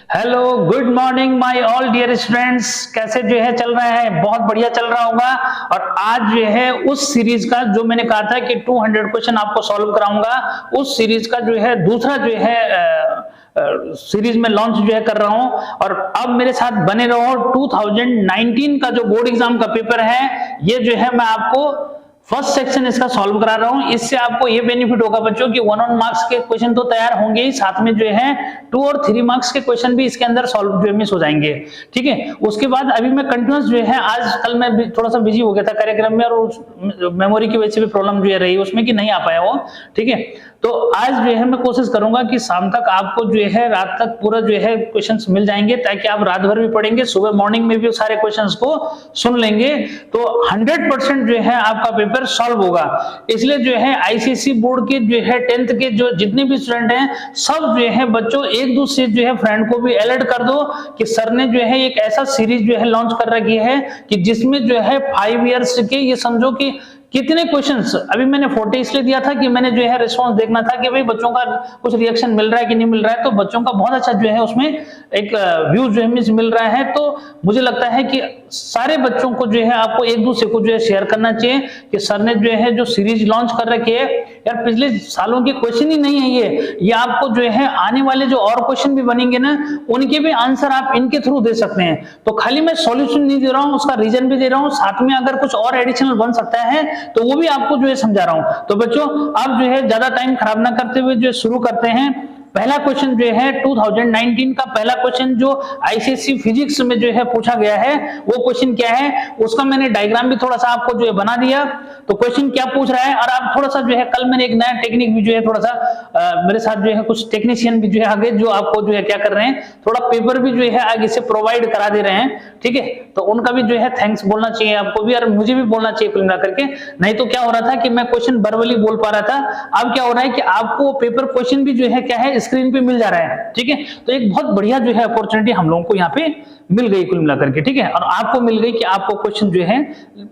Hello, good morning my all dear students. कैसे जो है चल रहा है? बहुत बढ़िया चल रहा होगा। और आज जो है उस सीरीज का जो मैंने कहा था कि 200 क्वेश्चन आपको सॉल्व कराऊंगा, उस सीरीज का जो है दूसरा जो है सीरीज में लॉन्च जो है कर रहा हूं। और अब मेरे साथ बने रहो। 2019 का जो बोर्ड एग्जाम का पेपर है, ये जो है मैं आपको फर्स्ट सेक्शन इसका सॉल्व करा रहा हूं। इससे आपको ये बेनिफिट होगा बच्चों कि 1 on मार्क्स के क्वेश्चन तो तैयार होंगे ही, साथ में जो है 2 और 3 मार्क्स के क्वेश्चन भी इसके अंदर सॉल्व जो मिस हो जाएंगे। ठीक है, उसके बाद अभी मैं कंटिन्यूस जो है, आज कल मैं थोड़ा सा बिजी हो गया था कार्यक्रम में, और मेमोरी की वजह से भी प्रॉब्लम जो है रही उसमें कि नहीं आ पाया वो। ठीक है, तो आज जो है मैं कोशिश करूंगा कि शाम तक आपको जो है रात तक पूरा जो है क्वेश्चंस मिल जाएंगे, ताकि आप रात भर भी पढ़ेंगे, सुबह मॉर्निंग में भी सारे क्वेश्चंस को सुन लेंगे, तो 100% जो है आपका पेपर सॉल्व होगा। इसलिए जो है आईसीएसई बोर्ड के जो है 10th के जो जितने भी स्टूडेंट हैं, सब जो है बच्चों एक दूसरे जो है फ्रेंड को भी अलर्ट कर दो कि सर ने जो है एक ऐसा सीरीज जो है लॉन्च कर रखी है कि जिसमें जो है 5 इयर्स के, ये समझो कि कितने क्वेश्चंस, अभी मैंने 40 इसलिए दिया था कि मैंने जो है रिस्पांस देखना था कि भाई बच्चों का कुछ रिएक्शन मिल रहा है कि नहीं मिल रहा है। तो बच्चों का बहुत अच्छा जो है उसमें एक व्यू जो है मिल रहा है। तो मुझे लगता है कि सारे बच्चों को जो है आपको एक दूसरे को जो है शेयर करना चाहिए कि सर ने जो है जो सीरीज लॉन्च कर रखी है, यार पिछले सालों के क्वेश्चन ही नहीं है ये आपको जो है आने वाले जो और क्वेश्चन भी बनेंगे ना, उनके भी आंसर आप इनके थ्रू दे सकते हैं। तो खाली मैं सॉल्यूशन नहीं दे रहा हूं, उसका रीजन भी दे रहा हूं, साथ में अगर कुछ और एडिशनल बन सकता है तो वो भी आपको जो है समझा रहा हूं। तो बच्चों आप जो है ज्यादा टाइम खराब ना करते हुए जो शुरू करते हैं। पहला क्वेश्चन जो है 2019 का पहला क्वेश्चन जो आईसीएसई फिजिक्स में जो है पूछा गया है, वो क्वेश्चन क्या है उसका मैंने डायग्राम भी थोड़ा सा आपको जो है बना दिया। तो क्वेश्चन क्या पूछ रहा है, और आप थोड़ा सा जो है, कल मैंने एक नया टेक्निक भी जो है थोड़ा सा मेरे साथ जो है कुछ टेक्नीशियन भी जो है आगे जो आपको जो है क्या कर रहे हैं, थोड़ा पेपर भी जो है आगे से प्रोवाइड करा दे रहे हैं। ठीक है, तो उनका भी जो है थैंक्स बोलना चाहिए आपको भी, और मुझे भी बोलना चाहिए कुल मिला करके। नहीं तो क्या हो रहा था कि मैं क्वेश्चन वर्बली बोल पा रहा था, अब क्या हो रहा है कि आपको पेपर क्वेश्चन भी जो है क्या है स्क्रीन पे मिल जा रहा है। ठीक है, तो एक बहुत बढ़िया जो है अपॉर्चुनिटी हम लोगों को यहाँ पे मिल गई कुल मिलाकर के। ठीक है, और आपको मिल गई कि आपको क्वेश्चन जो है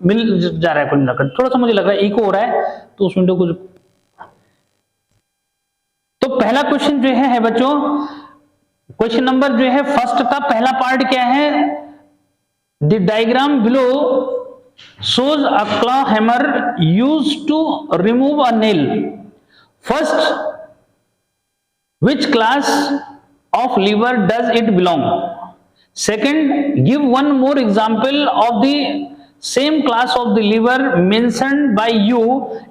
मिल जा रहा है कुल मिलाकर। थोड़ा सा मुझे लग रहा है इको हो रहा है, तो उस विंडो को तो पहला क्वेश्चन जो है बच्चों, क्वेश्चन नंबर जो है फर्स्ट का पहला पार्ट क्या है, the diagram below shows a claw hammer used to remove a nail. First, which class of lever does it belong? Second, give one more example of the same class of the lever mentioned by you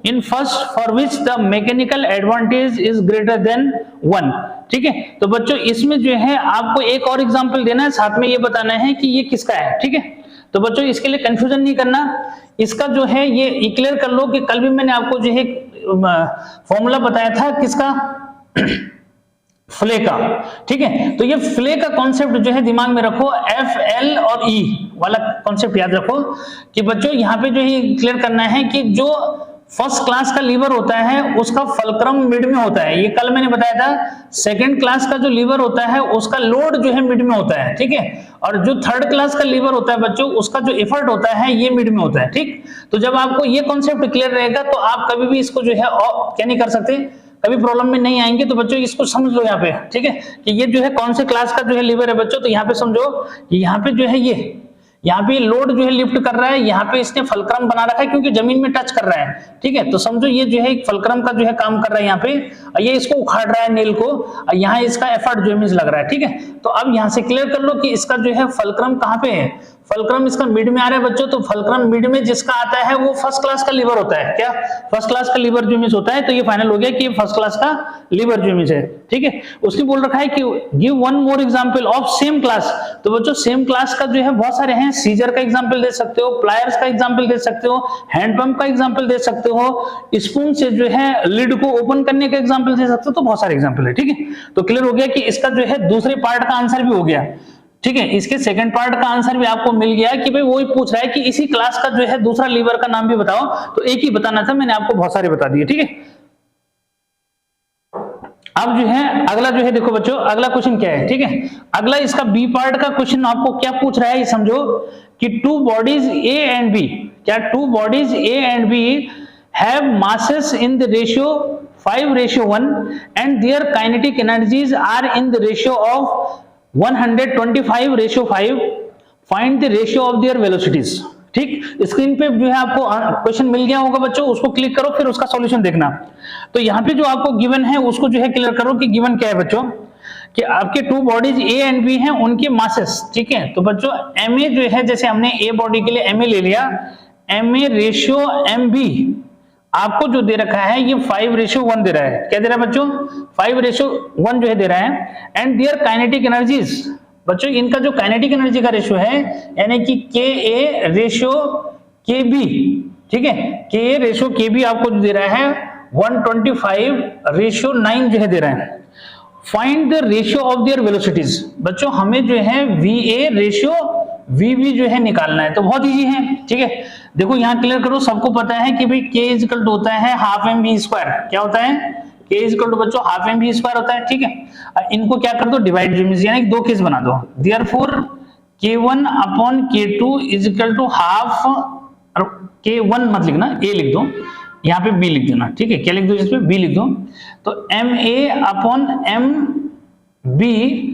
in first, for which the mechanical advantage is greater than 1. ठीक है, तो बच्चों इसमें जो है आपको एक और एग्जाम्पल देना है, साथ में ये बताना है कि ये किसका है। ठीक है, तो बच्चों इसके लिए कंफ्यूजन नहीं करना, इसका जो है ये क्लियर कर लो कि कल भी मैंने आपको जो है फॉर्मूला बताया था किसका, फ्ले का। ठीक है, तो ये फ्ले का कॉन्सेप्ट जो है दिमाग में रखो, एफ एल और ई वाला कॉन्सेप्ट याद रखो कि बच्चों यहाँ पे जो है क्लियर करना है कि जो फर्स्ट क्लास का लीवर होता है उसका फलक्रम मिड में होता है, ये कल मैंने बताया था। सेकंड क्लास का जो लीवर होता है उसका लोड जो है मिड में होता है। ठीक है, और जो थर्ड क्लास का लीवर होता है बच्चों, उसका जो एफर्ट होता है ये मिड में होता है। ठीक, तो जब आपको ये कॉन्सेप्ट क्लियर रहेगा तो आप कभी भी इसको जो है क्या नहीं कर सकते, कभी प्रॉब्लम में नहीं आएंगे। तो बच्चों इसको समझ लो यहाँ पे, ठीक है, कि ये जो है कौन से क्लास का जो है लीवर है बच्चों। तो यहाँ पे समझो कि यहाँ पे जो है ये यहाँ पे लोड जो है लिफ्ट कर रहा है, यहाँ पे इसने फलक्रम बना रखा है क्योंकि जमीन में टच कर रहा है। ठीक है, तो समझो ये जो है एक फलक्रम का जो है काम कर रहा है यहाँ पे, ये इसको उखाड़ रहा है नेल को, यहाँ इसका एफर्ट जो है लग रहा है। ठीक है, तो अब यहाँ से क्लियर कर लो कि इसका जो है फलक्रम कहाँ पे है, फलक्रम इसका मिड में आ रहा है बच्चों। तो फलक्रम मिड में जिसका आता है वो फर्स्ट क्लास का लीवर होता है। क्या फर्स्ट क्लास का लीवर जो मिस होता है, तो ये फाइनल हो गया कि फर्स्ट क्लास का लीवर जो मिस है। ठीक है, उसने बोल रखा है कि give one more example of same class. तो बच्चों सेम क्लास का जो है बहुत सारे हैं, सीजर का एग्जांपल दे सकते हो, प्लायर्स का एग्जांपल दे सकते हो, हैंड पंप का एग्जांपल दे सकते हो, स्पून से जो है लिड को ओपन करने का एग्जांपल दे सकते हो। तो बहुत सारे एग्जांपल है। ठीक है, तो क्लियर हो गया कि इसका जो है दूसरे पार्ट का आंसर भी हो गया। ठीक है, इसके सेकंड पार्ट का आंसर भी आपको मिल गया कि भाई वो ही पूछ रहा है कि इसी क्लास का जो है दूसरा लीवर का नाम भी बताओ। तो एक ही बताना था, मैंने आपको बहुत सारे बता दिए। ठीक है, अब जो है अगला जो है देखो बच्चों, अगला क्वेश्चन क्या है। ठीक है, अगला इसका बी पार्ट का क्वेश्चन आपको क्या पूछ रहा है, ये समझो कि two bodies A and B, क्या two bodies A and B have masses in the ratio 5:1 and their kinetic energies are in the ratio of 125:5 find the ratio of their velocities. ठीक, स्क्रीन पे जो है आपको question मिल गया होगा बच्चों, उसको क्लिक करो, फिर उसका सॉल्यूशन देखना। तो यहाँ पे जो आपको गिवन है उसको जो है क्लियर करो कि गिवन क्या है बच्चों, कि आपके two bodies A and B हैं, उनके मासेस। ठीक है, तो बच्चों एम ए जो है, जैसे हमने ए बॉडी के लिए एम ए ले लिया, M A ratio M B आपको जो दे रखा है ये 5:1 दे रहा है। क्या दे रहा है बच्चों? 5:1 जो है दे रहा है। एंड देयर काइनेटिक एनर्जीज, बच्चों इनका जो काइनेटिक एनर्जी का रेशियो है यानी कि के ए रेशियो के बी, ठीक है, के ए रेशियो के बी आपको जो दे रहा है 125:9 जो है दे रहा है। Find the ratio of their velocities, बच्चों हमें जो है V A ratio V B जो है निकालना है, तो बहुत इजी है। ठीक है, देखो यहां क्लियर करो, सबको पता है कि भाई के इक्वल टू होता है हाफ एम बी स्क्वायर। क्या होता है? के इक्वल टू बच्चों हाफ एम बी स्क्वायर होता है। ठीक है, इनको क्या कर दो, डिवाइड, यानी दो केस बना दो। Therefore k1 upon k2 is equal to half, k1 मत लिखना, a लिख दो, यहाँ पे b लिख देना। ठीक है, क्या लिख दो इस पे? b लिख दो। तो M A upon M B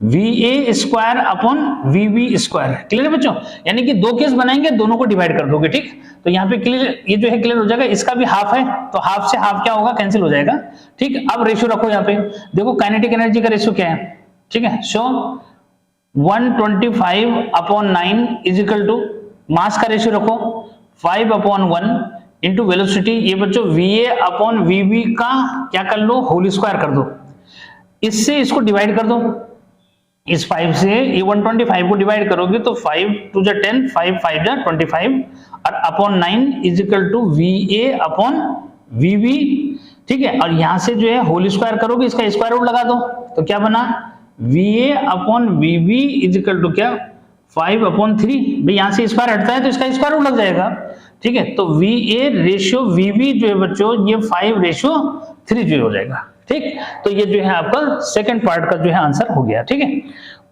V A square upon V B square. Clear है बच्चों? यानी कि दो केस बनाएंगे, दोनों को डिवाइड कर दोगे। ठीक, तो यहाँ पे क्लियर, ये जो है क्लियर हो जाएगा। इसका भी हाफ है, तो हाफ से हाफ क्या होगा? कैंसिल हो जाएगा। ठीक, अब रेशियो रखो यहाँ पे, देखो काइनेटिक एनर्जी का रेशियो क्या है। ठीक है, so 125/9 is equal to mass का रेशियो रखो 5/1 इंटू वेलोसिटी, ये बच्चों V A upon V B का क्या कर लो, होल स्क्वायर कर दो। इससे इसको डिवाइड कर दो, इस 5 से ये 125 को डिवाइड करोगे तो 5 2 जा 10, 5 5 जा 25 और upon 9 is equal to V A upon V B. ठीक है, और यहां से जो है होल स्क्वायर करोगे, इसका स्क्वायर रूट लगा दो, तो क्या बना? V A upon V B is equal to क्या? 5/3। भाई यहां से स्क्वायर हटता है तो इसका स्क्वायर रूट लग जाएगा। ठीक है, तो V A ratio V B जो है बच्चों ये 5:3 जो हो जाएगा। ठीक, तो ये जो है आपका सेकंड पार्ट का जो है आंसर हो गया। ठीक है,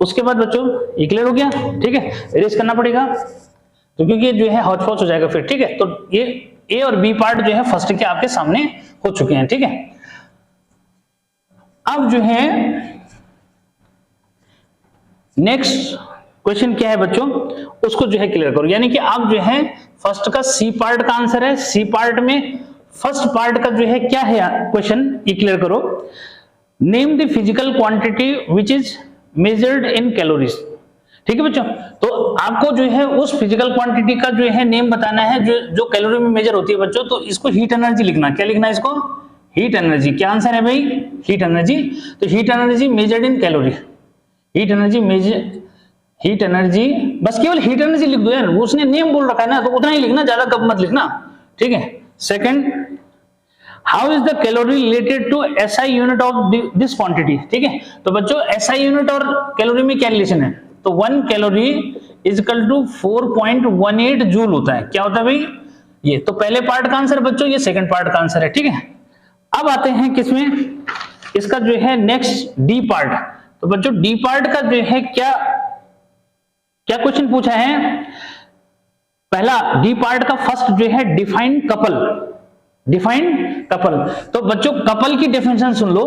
उसके बाद बच्चों ये क्लियर हो गया। ठीक है, इरेज करना पड़ेगा तो क्योंकि ये जो है हॉच पॉच हो जाएगा फिर। ठीक है, तो ये ए और बी पार्ट जो है फर्स्ट के आपके सामने हो चुके हैं। ठीक है, अब जो है नेक्स्ट क्वेश्चन क्या है बच्चों, उसको जो है क्लियर करो। यानी कि आप जो है फर्स्ट का सी पार्ट का आंसर है, सी पार्ट में फर्स्ट पार्ट का जो है क्या है क्वेश्चन, ये क्लियर करो। Name the physical quantity which is measured in calories. ठीक है बच्चों, तो आपको जो है उस फिजिकल क्वांटिटी का जो है नेम बताना है जो कैलोरी में मेजर होती है बच्चों। तो इसको हीट एनर्जी लिखना। क्या लिखना है इसको? Heat energy. क्या आंसर है भाई? Heat energy. तो heat energy measured in calorie, heat energy heat energy, बस केवल हीट एनर्जी लिख दो यार, उसने नेम बोल रखा है ना, तो उतना ही लिखना, ज्यादा कब मत लिखना। ठीक है, second, how is the calorie related to SI unit of this quantity. ठीक है, तो बच्चों एसआई यूनिट और कैलोरी में क्या रिलेशन है? तो 1 calorie is equal to 4.18 joule होता है। क्या होता है भाई? ये तो पहले पार्ट का आंसर बच्चों, ये सेकंड पार्ट का आंसर है। ठीक है, अब आते हैं किसमें, इसका जो है नेक्स्ट डी पार्ट। तो बच्चों डी पार्ट का जो है क्या क्वेश्चन पूछा है? पहला डी पार्ट का फर्स्ट जो है डिफाइन कपल, डिफाइन कपल। तो बच्चों कपल की डेफिनेशन सुन लो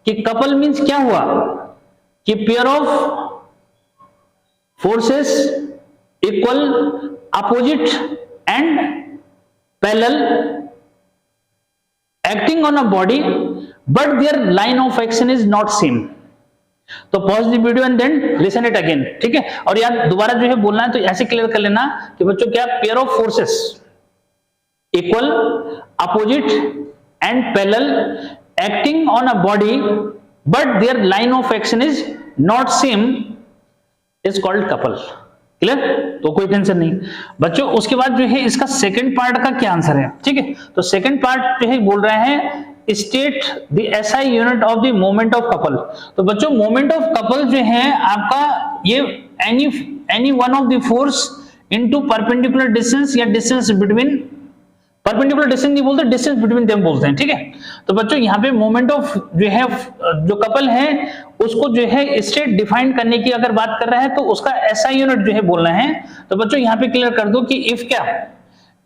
कि कपल मींस क्या हुआ कि pair of forces equal, opposite and parallel acting on a body but their line of action is not same. तो pause the video and then listen it again. ठीक है, और यार दोबारा जो है बोलना है तो ऐसे क्लियर कर लेना कि बच्चों क्या, pair of forces equal, opposite and parallel acting on a body but their line of action is not same is called couple. Clear? तो कोई टेंशन नहीं बच्चों। उसके बाद जो है इसका सेकंड पार्ट का क्या आंसर है? ठीक है, तो सेकंड पार्ट जो है बोल रहा है state the SI unit of the moment of couple. तो बच्चों मोमेंट ऑफ कपल जो है आपका ये any one of the force into perpendicular distance या डिस्टेंस बिटवीन, परपेंडिकुलर डिस्टेंस नहीं बोलते, डिस्टेंस बिटवीन देम बोलते हैं। ठीक है, तो बच्चों यहाँ पे मोमेंट ऑफ जो है जो कपल है उसको जो है स्टेट डिफाइन करने की अगर बात कर रहा है तो उसका एसआई यूनिट जो है बोलना है। तो बच्चों यहाँ पे क्लियर कर दो कि इफ क्या,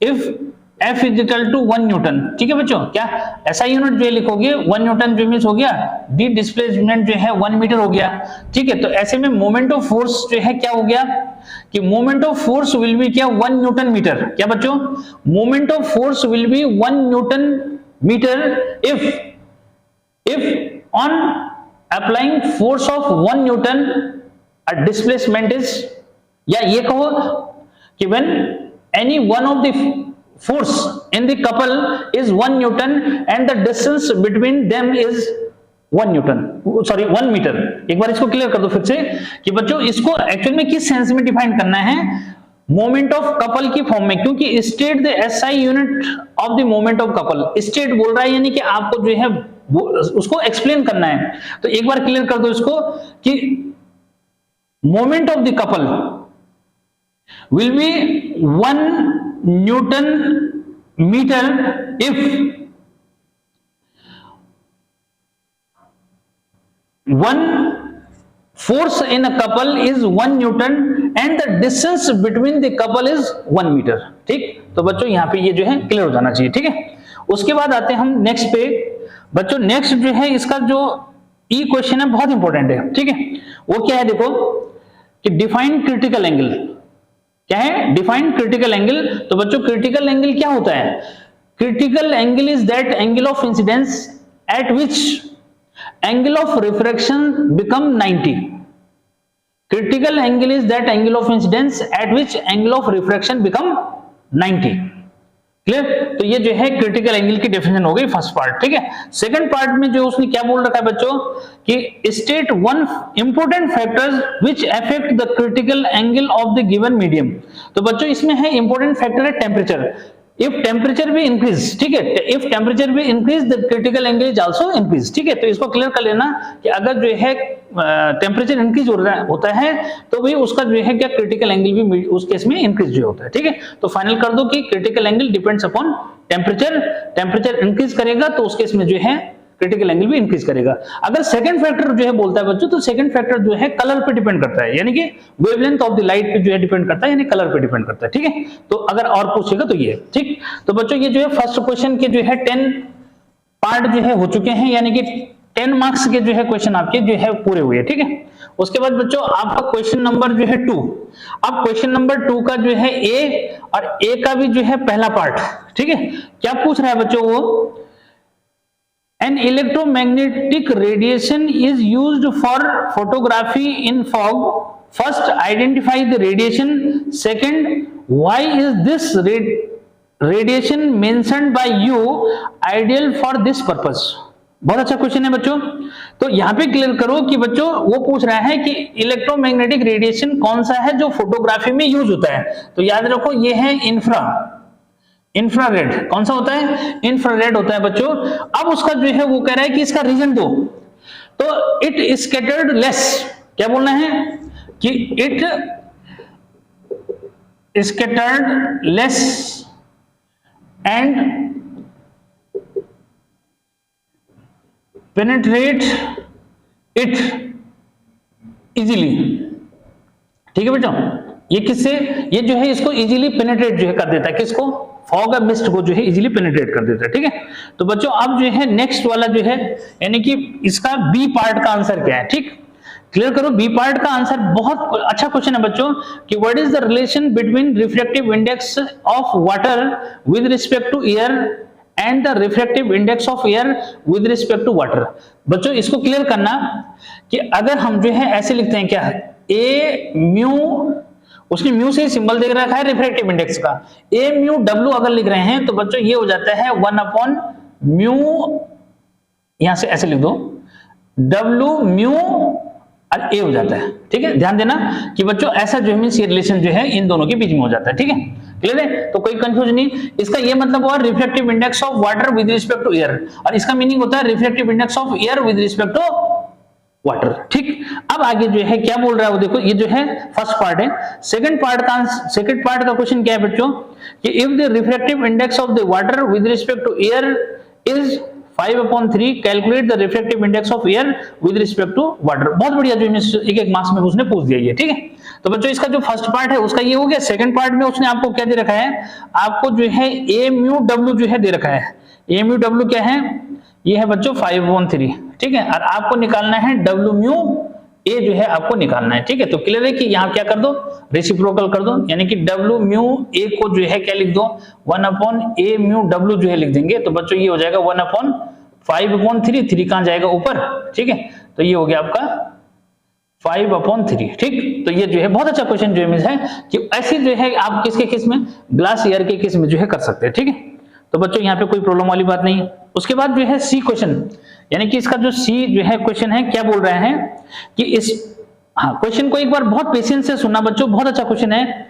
if F is equal to 1 newton. ठीक है बच्चों, क्या ऐसा यूनिट जो है लिखोगे 1 न्यूटन जो मीन्स हो गया, डी डिस्प्लेसमेंट जो है 1 मीटर हो गया। ठीक है, तो ऐसे में मोमेंट ऑफ फोर्स जो है क्या हो गया कि moment of force will be क्या 1 न्यूटन मीटर। क्या बच्चों, moment of force will be 1 newton metre if on applying force of 1 Newton a displacement is, या ये कहो कि when any one of the force in the couple is 1 Newton and the distance between them is 1 newton, sorry 1 metre. एक बार इसको clear कर दो फिर से कि बच्चों इसको एक्चुअल में किस सेंस में डिफाइन करना है, मोमेंट ऑफ कपल की फॉर्म में, क्योंकि state the SI unit of the moment of couple, state बोल रहा है यानी कि आपको जो है उसको एक्सप्लेन करना है। तो एक बार क्लियर कर दो इसको कि moment of the couple will be 1 newton metre if 1 force in a couple is 1 Newton and the distance between the couple is 1 metre. ठीक, तो बच्चों यहाँ पे ये जो है क्लियर हो जाना चाहिए। ठीक है, उसके बाद आते हैं हम नेक्स्ट पे। बच्चों नेक्स्ट जो है इसका जो ई क्वेश्चन है बहुत इंपॉर्टेंट है। ठीक है, वो क्या है देखो कि डिफाइन क्रिटिकल एंगल। क्या है, डिफाइन क्रिटिकल एंगल। तो बच्चों क्रिटिकल एंगल क्या होता है, critical angle is that angle of incidence at which angle of refraction become 90। critical angle is that angle of incidence at which angle of refraction become 90। Clear, तो ये जो है critical angle की definition हो गई फर्स्ट पार्ट। ठीक है, second part में जो उसने क्या बोल रखा है बच्चों कि state one important factors which affect the critical angle of the given medium. तो बच्चों इसमें है इंपॉर्टेंट फैक्टर है टेम्परेचर। If temperature भी इंक्रीज, ठीक है, if temperature भी increase the critical angle is also increase. ठीक है, तो इसको क्लियर कर लेना कि अगर जो है टेम्परेचर इंक्रीज होता है तो भी उसका जो है क्या क्रिटिकल एंगल भी उस केस में इंक्रीज जो होता है। ठीक है, तो फाइनल कर दो कि critical angle depends upon temperature. Temperature increase करेगा तो उस केस में जो है क्रिटिकल एंगल भी इंक्रीज करेगा। अगर सेकंड फैक्टर जो है बोलता है बच्चों, तो सेकंड फैक्टर जो है कलर पे डिपेंड करता है, यानी कि वेवलेंथ ऑफ द लाइट पे जो है डिपेंड करता है, यानी कलर पे डिपेंड करता है। ठीक है, तो अगर और पूछेगा तो ये। ठीक, तो बच्चों ये जो है फर्स्ट क्वेश्चन के जो है 10 पार्ट जो है हो चुके हैं, यानी कि 10 मार्क्स के जो है क्वेश्चन आपके जो है पूरे हुए। ठीक है, उसके बाद बच्चों आपका क्वेश्चन नंबर जो है 2। अब क्वेश्चन नंबर 2 का जो है ए और ए का भी जो है पहला पार्ट। ठीक है, क्या पूछ रहा है बच्चों वो, an electromagnetic radiation is used for photography in fog। first identify the radiation, second why is this radiation mentioned by you ideal for this purpose। बहुत अच्छा क्वेश्चन है बच्चों। तो यहाँ पे क्लियर करो कि बच्चों वो पूछ रहा है कि इलेक्ट्रोमैग्नेटिक रेडिएशन कौन सा है जो फोटोग्राफी में यूज होता है। तो याद रखो ये है इंफ्रारेड। कौन सा होता है, इंफ्रारेड होता है बच्चों। अब उसका जो है वो कह रहा है कि इसका रीजन दो, तो इट स्कैटर्ड लेस। क्या बोलना है कि it scattered less and penetrate it easily. ठीक है बच्चों, ये किससे, ये जो है इसको इजीली पेनिट्रेट जो है कर देता है, किसको, फॉग या मिस्ट को जो है इजीली पेनिट्रेट कर देता है। ठीक है, तो बच्चों अब जो है नेक्स्ट वाला जो है यानी कि इसका बी पार्ट का आंसर क्या है। ठीक, क्लियर करो, बी पार्ट का आंसर बहुत अच्छा क्वेश्चन है बच्चों कि what is the relation between refractive index of water with respect to air and the refractive index of air with respect to water. बच्चों इसको क्लियर करना कि अगर हम जो है ऐसे लिखते हैं क्या, ए म्यू, उसने म्यू से सिंबल देख रखा है रिफ्रैक्टिव इंडेक्स का, ए म्यू डब्ल्यू अगर लिख रहे हैं तो बच्चों ये हो जाता है 1 म्यू, यहां से ऐसे लिख दो डब्ल्यू म्यू और ए हो जाता है। ठीक है, ध्यान देना कि बच्चों ऐसा जो है ये रिलेशन जो है इन दोनों के बीच में हो जाता है। ठीक है, क्लियर है, तो कोई कंफ्यूजन नहीं। इसका ये मतलब हुआ refractive index of water with respect to air, और इसका मीनिंग होता है refractive index of air with respect to water. ठीक, अब आगे जो है क्या बोल रहा है वो देखो, ये जो है फर्स्ट पार्ट है। सेकंड पार्ट का क्वेश्चन क्या है बच्चों कि if the refractive index of the water with respect to air is 5/3 calculate the refractive index of air with respect to water. बहुत बढ़िया, जो एक एक मार्क्स में उसने पूछ दिया ये, ठीक है। तो बच्चों इसका जो फर्स्ट पार्ट है उसका ये हो गया। सेकंड पार्ट में उसने आपको क्या दे रखा है, आपको जो है ए म्यू डब्ल्यू जो है दे रखा है। ए म्यू डब्ल्यू क्या है, ये है बच्चों 5/3, ठीक है। और आपको निकालना है डब्ल्यू म्यू ए जो है आपको निकालना है, ठीक है। तो क्लियर है कि यहाँ क्या कर दो, रेसिप्रोकल कर दो, यानी कि डब्ल्यू म्यू ए को जो है क्या लिख दो, 1/a म्यू डब्ल्यू जो है लिख देंगे। तो बच्चों ये हो जाएगा 1/5/3, 3 कहां जाएगा ऊपर, ठीक है। तो ये हो गया आपका 5/3, ठीक। तो ये जो है बहुत अच्छा क्वेश्चन जो है कि ऐसे जो है आप किसके केस में, ग्लास ईयर के केस में जो है कर सकते हैं, ठीक है। तो बच्चों यहाँ पे कोई प्रॉब्लम वाली बात नहीं है। उसके बाद जो है सी क्वेश्चन, यानी कि इसका जो सी जो है क्वेश्चन है, क्या बोल रहे हैं कि इस क्वेश्चन को एक बार बहुत पेशेंस से सुनना बच्चों, बहुत अच्छा क्वेश्चन है।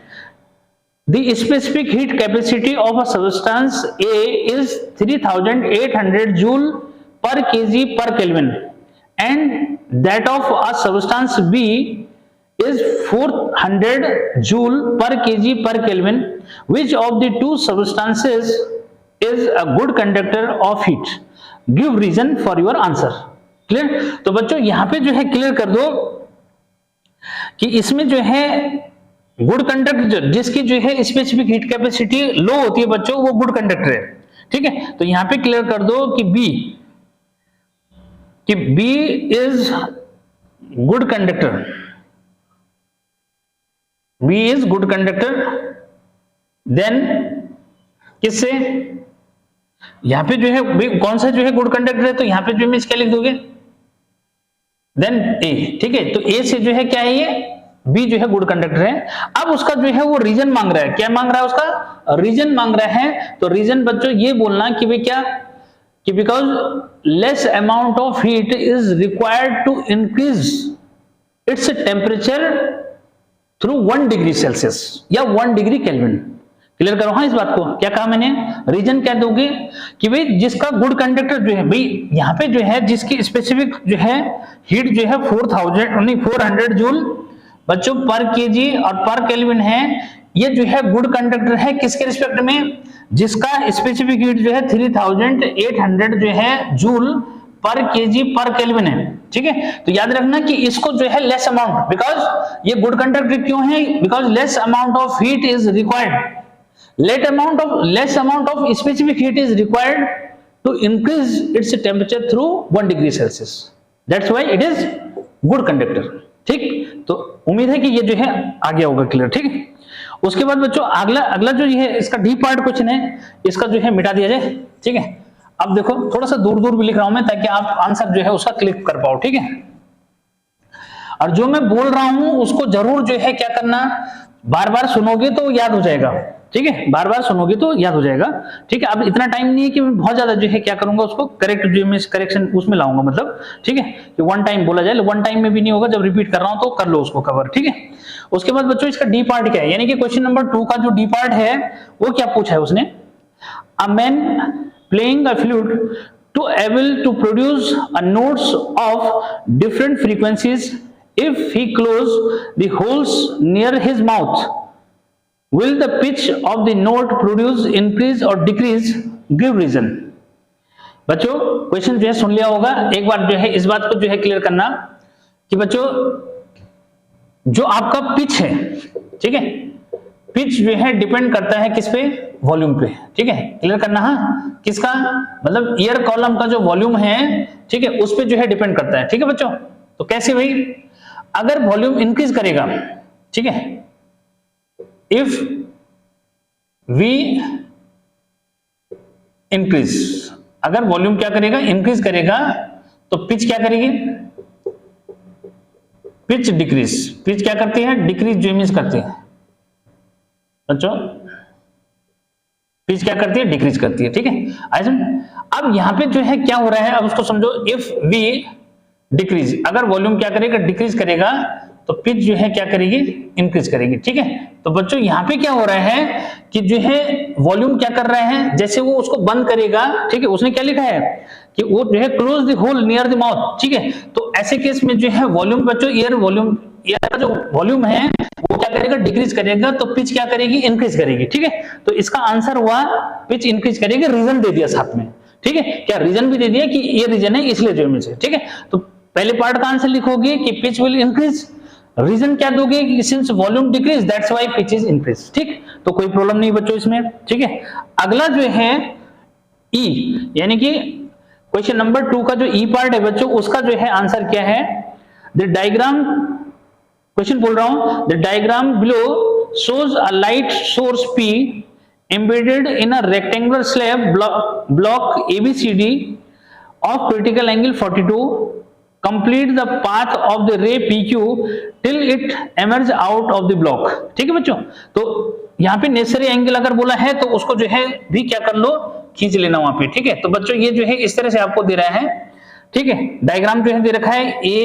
The specific heat capacity of a substance A is 3800 joule per kg per Kelvin and that of a substance B is 400 joule per kg per Kelvin. Which of the two substances is a good conductor of heat? Give reason for your answer. Clear? तो बच्चों यहाँ पे जो है clear कर दो कि इसमें जो है गुड कंडक्टर जिसकी जो है स्पेसिफिक हीट कैपेसिटी लो होती है बच्चों, वो गुड कंडक्टर है, ठीक है। तो यहां पे क्लियर कर दो कि B is good conductor, B is good conductor. Then किससे, यहां पे जो है कौन सा जो है गुड कंडक्टर है, तो यहां पे जो मैं क्या लिख दोगे, देन ए, ठीक है। तो ए से जो है क्या है, ये बी जो है गुड कंडक्टर है। अब उसका जो है वो रीजन मांग रहा है, क्या मांग रहा है, उसका रीजन मांग रहा है। तो रीजन बच्चों ये बोलना कि भाई क्या, कि because less amount of heat is required to increase its temperature through 1 degree Celsius या 1 डिग्री केल्विन। क्लियर करो हाँ इस बात को, क्या कहा मैंने, रीजन क्या दोगे कि भाई जिसका गुड कंडक्टर जो है, भाई यहाँ पे जो है जिसकी स्पेसिफिक जो है हीट जो है 400 जूल बच्चों पर केजी और पर केल्विन है, ये जो है गुड कंडक्टर है किसके रिस्पेक्ट में, जिसका स्पेसिफिक हीट जो है 3800 जो है जूल पर केजी पर केल्विन है, ठीक है। तो याद रखना कि इसको जो है लेस अमाउंट, बिकॉज ये गुड कंडक्टर क्यों है, because less amount of heat is required, less amount of specific heat is required to increase its temperature through 1 degree Celsius. That's why it is good conductor. ठीक, तो उम्मीद है कि ये जो है आ गया होगा क्लियर, ठीक है। उसके बाद बच्चों अगला जो ये है इसका डी पार्ट क्वेश्चन है, इसका जो है मिटा दिया जाए, ठीक है। अब देखो थोड़ा सा दूर दूर भी लिख रहा हूं मैं ताकि आप आंसर जो है उसका क्लिक कर पाओ, ठीक है। और जो मैं बोल रहा हूं उसको जरूर जो है क्या करना, बार बार सुनोगे तो याद हो जाएगा, ठीक है, बार बार सुनोगे तो याद हो जाएगा, ठीक है। अब इतना टाइम नहीं है कि मैं बहुत ज्यादा जो है क्या करूंगा उसको करेक्ट जो मैं करेक्शन उसमें लाऊंगा, मतलब ठीक है कि वन टाइम बोला जाए, वन टाइम में भी नहीं होगा, जब रिपीट कर रहा हूं तो कर लो उसको कवर, ठीक है। उसके बाद बच्चों इसका डी पार्ट क्या है, यानी कि क्वेश्चन नंबर 2 का जो डी पार्ट है वो क्या पूछा है उसने, a man playing a flute to able to produce a notes of different frequencies if he close the holes near his mouth, will the pitch of the note produce increase or decrease? Give reason. बच्चों question जो है सुन लिया होगा, एक बार जो है इस बात को जो है क्लियर करना कि बच्चों जो आपका पिच है, ठीक है, पिच जो है डिपेंड करता है किस पे, वॉल्यूम पे, ठीक है, क्लियर करना हाँ, किसका मतलब एयर कॉलम का जो वॉल्यूम है, ठीक है, उस पे जो है डिपेंड करता है, ठीक है बच्चों। तो कैसे भाई, अगर वॉल्यूम इंक्रीज करेगा, ठीक है, इफ वी इंक्रीज, अगर वॉल्यूम क्या करेगा, इंक्रीज करेगा, तो पिच क्या करेगी, पिच डिक्रीज, पिच क्या करती है, डिक्रीज जो मीन्स करती है बच्चों, पिच क्या करती है, डिक्रीज करती है, ठीक है। अब यहां पे जो है क्या हो रहा है, अब उसको समझो, इफ वी डिक्रीज, अगर वॉल्यूम क्या करेगा, डिक्रीज करेगा, तो पिच जो है क्या करेगी, इंक्रीज करेगी, ठीक है। तो बच्चों यहाँ पे क्या हो रहा है कि जो है वॉल्यूम क्या कर रहा है, जैसे वो उसको बंद करेगा, ठीक है, उसने क्या लिखा है कि वो जो है close the hole near the mouth, ठीक है। तो ऐसे केस में जो है वॉल्यूम बच्चों, एयर का जो वॉल्यूम है वो क्या करेगा, डिक्रीज करेगा, तो पिच क्या करेगी, इंक्रीज करेगी, ठीक है। तो इसका आंसर हुआ पिच इंक्रीज करेगी, रीजन दे दिया साथ में, ठीक है, क्या रीजन भी दे दिया कि ये रीजन है इसलिए जो है, ठीक है। तो पहले पार्ट का आंसर लिखोगे कि पिच विल इंक्रीज, रीजन क्या दोगे कि since volume decrease that's why pitch is increase, ठीक। तो कोई प्रॉब्लम नहीं बच्चों इसमें, ठीक है। अगला जो है ई, यानी कि क्वेश्चन नंबर 2 का जो ई पार्ट है बच्चों, उसका जो है आंसर क्या है, द डायग्राम, क्वेश्चन बोल रहा हूं, the diagram below shows a light source P embedded in a rectangular slab block ABCD of critical angle 42. Complete the path of the ray PQ till it emerge out of the block, ठीक है बच्चों। तो यहाँ पे necessary angle अगर बोला है तो उसको जो है भी क्या कर लो, खींच लेना वहां पे, ठीक है। तो बच्चों ये जो है इस तरह से आपको दे रहा है, ठीक है। डायग्राम जो है दे रखा है A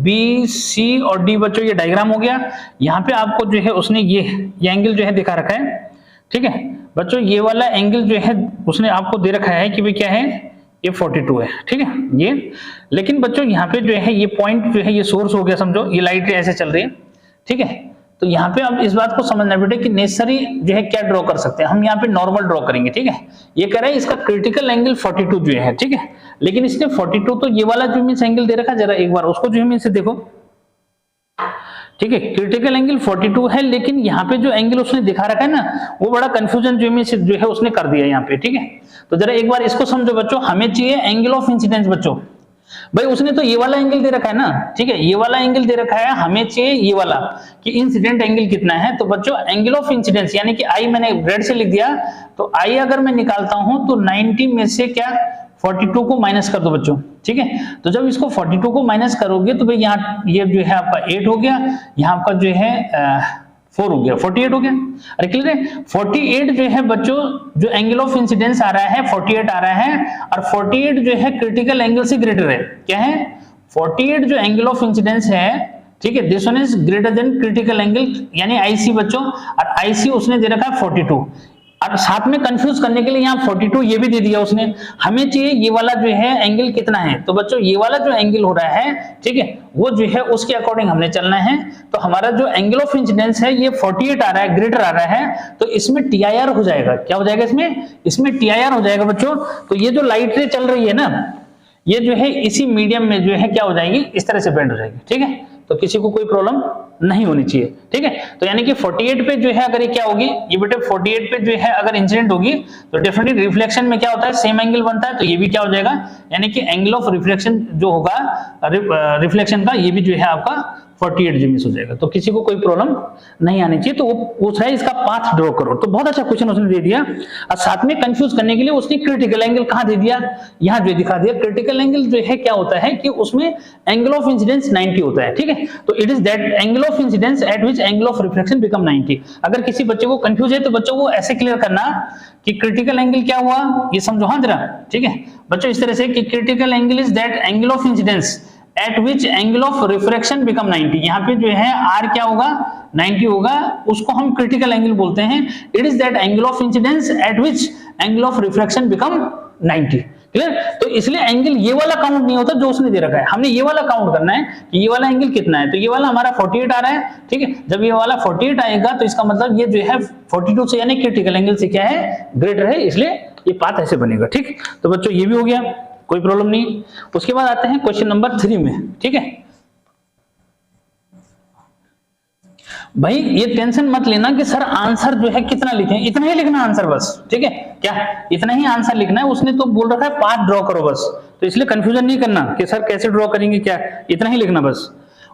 B C और D, बच्चों ये डायग्राम हो गया। यहाँ पे आपको जो है उसने ये एंगल जो है दिखा रखा है, ठीक है बच्चों। ये वाला एंगल जो है उसने आपको दे रखा है कि भाई क्या है, ये 42 है, ठीक है ये। लेकिन बच्चों यहाँ पे जो है ये पॉइंट जो है ये सोर्स हो गया, समझो ये लाइट ऐसे चल रही है, ठीक है। तो यहाँ पे अब इस बात को समझना बेटे कि नेसेसरी जो है क्या ड्रॉ कर सकते हैं हम, यहाँ पे नॉर्मल ड्रॉ करेंगे, ठीक है। ये कह रहा है इसका क्रिटिकल एंगल 42 जो है, ठीक है। लेकिन इसने 42 तो ये वाला जो मीन्स एंगल दे रखा है, जरा एक बार उसको जो है मीन्स देखो, ठीक है। क्रिटिकल एंगल 42 है, लेकिन यहाँ पे जो एंगल उसने दिखा रखा है ना, वो बड़ा कंफ्यूजन जो है उसने कर दिया यहाँ पे, ठीक है। तो जरा एक बार इसको समझो बच्चों, हमें चाहिए एंगल ऑफ इंसिडेंस बच्चों। भाई उसने तो ये वाला एंगल दे रखा है ना, ठीक है, ये वाला एंगल दे रखा है, हमें चाहिए ये वाला कि इंसिडेंट एंगल कितना है। तो बच्चों एंगल ऑफ इंसिडेंस यानी कि आई मैंने रेड से लिख दिया, तो आई अगर मैं निकालता हूं तो 90 में से क्या 42 को माइनस कर दो बच्चों, ठीक है। तो जब इसको 42 को माइनस करोगे तो भाई यहाँ ये जो है आपका 8 हो गया, यहाँ आपका जो है 4 हो गया, 48 हो गया। अरे क्लियर है, 48 जो है बच्चों जो एंगल ऑफ इंसिडेंस आ रहा है 48 आ रहा है, और 48 जो है क्रिटिकल एंगल से ग्रेटर है। क्या है, 48 जो एंगल ऑफ इंसिडेंस है, ठीक है, this one is greater than critical angle यानी आईसी बच्चों, और आईसी उसने दे रखा है 42, और साथ में कंफ्यूज करने के लिए यहाँ 42 ये भी दे दिया उसने। हमें चाहिए ये वाला जो है एंगल कितना है, तो बच्चों ये वाला जो एंगल हो रहा है, ठीक है, वो जो है उसके अकॉर्डिंग हमने चलना है। तो हमारा जो एंगल ऑफ इंसिडेंस है ये 48 आ रहा है, ग्रेटर आ रहा है, तो इसमें टीआईआर हो जाएगा। क्या हो जाएगा इसमें टीआईआर हो जाएगा बच्चों। तो ये जो लाइट रे चल रही है ना, ये जो है इसी मीडियम में जो है क्या हो जाएगी, इस तरह से बेंड हो जाएगी, ठीक है। तो किसी को कोई प्रॉब्लम नहीं होनी चाहिए, ठीक है। तो यानी कि 48 पे जो है अगर ये क्या होगी, ये बेटे 48 पे जो है अगर इंसिडेंट होगी तो डेफिनेटली रिफ्लेक्शन में क्या होता है, सेम एंगल बनता है। तो ये भी क्या हो जाएगा, यानी कि एंगल ऑफ रिफ्लेक्शन जो होगा रिफ्लेक्शन का, ये भी जो है आपका 48 जो मिस हो जाएगा। तो किसी को कोई प्रॉब्लम नहीं आनी चाहिए। तो वो पूछ रहा है इसका पाथ ड्रॉ करो, तो बहुत अच्छा क्वेश्चन उसने दे दिया। और साथ में कंफ्यूज करने के लिए उसने क्रिटिकल एंगल कहां दे दिया, यहां जो दिखा दिया। क्रिटिकल एंगल जो है क्या होता है कि उसमें एंगल ऑफ इंसिडेंस 90 होता है, ठीक है। तो it is that angle of incidence at which angle of reflection become 90। अगर किसी बच्चे को कंफ्यूज है तो बच्चों को ऐसे क्लियर करना कि क्रिटिकल एंगल क्या हुआ, ये समझो हाँ जरा, ठीक है बच्चों, इस तरह से कि critical angle is that angle of incidence at which angle of refraction become 90। यहाँ पे जो है आर क्या होगा, 90 होगा, उसको हम क्रिटिकल एंगल बोलते हैं। It is that angle of incidence at which angle of refraction become 90। Clear. तो इसलिए एंगल ये वाला काउंट नहीं होता जो उसने दे रखा है, हमने ये वाला काउंट करना है कि ये वाला एंगल कितना है। तो ये वाला हमारा 48 आ रहा है, ठीक है। जब ये वाला 48 आएगा तो इसका मतलब ये जो है 42 से यानी क्रिटिकल एंगल से क्या है, ग्रेटर है, इसलिए ये पाथ ऐसे बनेगा, ठीक। तो बच्चों ये भी हो गया, कोई प्रॉब्लम नहीं। उसके बाद आते हैं क्वेश्चन नंबर 3 में, ठीक है भाई। ये टेंशन मत लेना कि सर आंसर जो है कितना लिखें, इतना ही लिखना आंसर बस, ठीक है, क्या इतना ही आंसर लिखना है। उसने तो बोल रखा है पाथ ड्रॉ करो बस, तो इसलिए कंफ्यूजन नहीं करना कि सर कैसे ड्रॉ करेंगे, क्या इतना ही लिखना बस।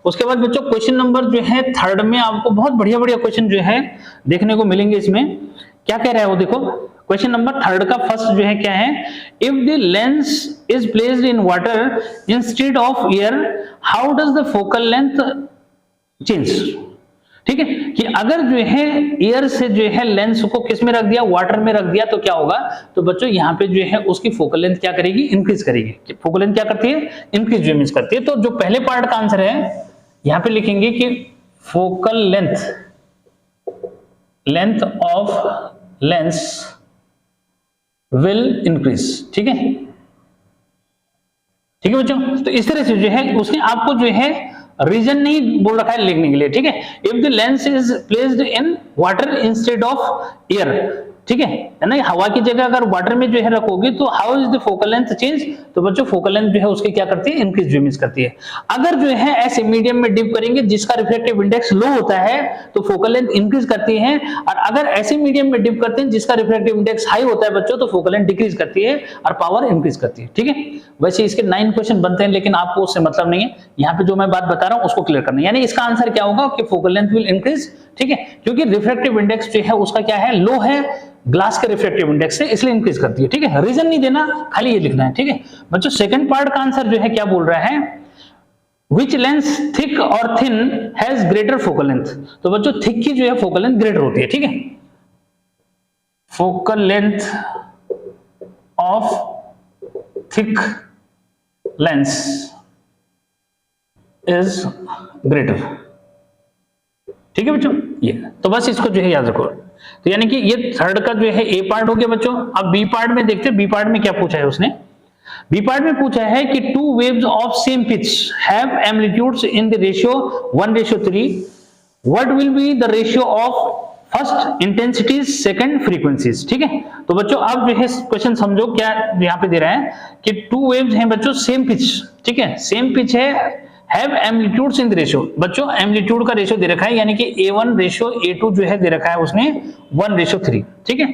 उसके बाद बच्चों क्वेश्चन नंबर जो है 3 में आपको बहुत बढ़िया बढ़िया क्वेश्चन जो है देखने को मिलेंगे। इसमें क्या कह रहा है वो देखो, क्वेश्चन नंबर 3 का फर्स्ट जो है क्या है, if the lens is placed in water instead of air how does the focal length change. ठीक है, कि अगर जो है एयर से जो है लेंस को किस में रख दिया, वाटर में रख दिया, तो क्या होगा। तो बच्चों यहाँ पे जो है उसकी फोकल लेंथ क्या करेगी, इंक्रीज करेगी। फोकल लेंथ क्या करती है, इंक्रीज जो मींस करती है। तो जो पहले पार्ट का आंसर है यहाँ पे लिखेंगे कि focal length of lens will increase. ठीक है, ठीक है बच्चों। तो इस तरह से जो है उसने आपको जो है रीजन नहीं बोल रखा है लिखने के लिए। ठीक है, if the lens is placed in water instead of air, ठीक है ना, हवा की जगह अगर वाटर में जो है रखोगे तो how is the focal length change, तो बच्चों फोकल लेंथ जो है उसकी क्या करती है, इंक्रीज इमेज करती है। अगर जो है ऐसे मीडियम में डिप करेंगे जिसका रिफ्रैक्टिव इंडेक्स लो होता है तो फोकल लेंथ इंक्रीज करती है, और अगर ऐसे मीडियम में डिप करते हैं जिसका रिफ्रैक्टिव इंडेक्स हाई होता है बच्चों तो फोकल लेंथ डिक्रीज करती है और पावर इंक्रीज करती है। ठीक है, वैसे इसके 9 क्वेश्चन बनते हैं लेकिन आपको उससे मतलब नहीं है, यहाँ पे जो मैं बात बता रहा हूँ उसको क्लियर करना है। यानी इसका आंसर क्या होगा कि फोकल लेंथ विल इंक्रीज, ठीक है, क्योंकि रिफ्रैक्टिव इंडेक्स जो है उसका क्या है, लो है ग्लास के रिफ्रैक्टिव इंडेक्स से, इसलिए इंक्रीज करती है। ठीक है, रीजन नहीं देना, खाली ये लिखना है। ठीक है बच्चों, सेकंड पार्ट का आंसर जो है क्या बोल रहा है, Which lens thick or thin has greater focal length, तो बच्चों थिक की जो है फोकल लेंथ ग्रेटर होती है। ठीक है, focal length of thick lens is greater. ठीक है बच्चों, ये तो बस इसको जो है याद रखो। तो यानी कि ये थर्ड का जो है ए पार्ट हो गया बच्चों। अब बी पार्ट में देखते हैं, बी पार्ट में क्या पूछा है उसने। बी पार्ट में पूछा है कि two waves of same pitch have amplitudes in the ratio 1:3, what will be the ratio of first intensities second frequencies. ठीक है, तो बच्चों अब जो है क्वेश्चन समझो क्या यहां पे दे रहा है कि टू वेव्स हैं बच्चों सेम पिच, ठीक है सेम पिच है, have amplitudes in the ratio, बच्चों एम्पलीट्यूड का रेशियो दे रखा है यानी कि A1 रेशियो A2 जो है दे रखा है उसने 1:3। ठीक है,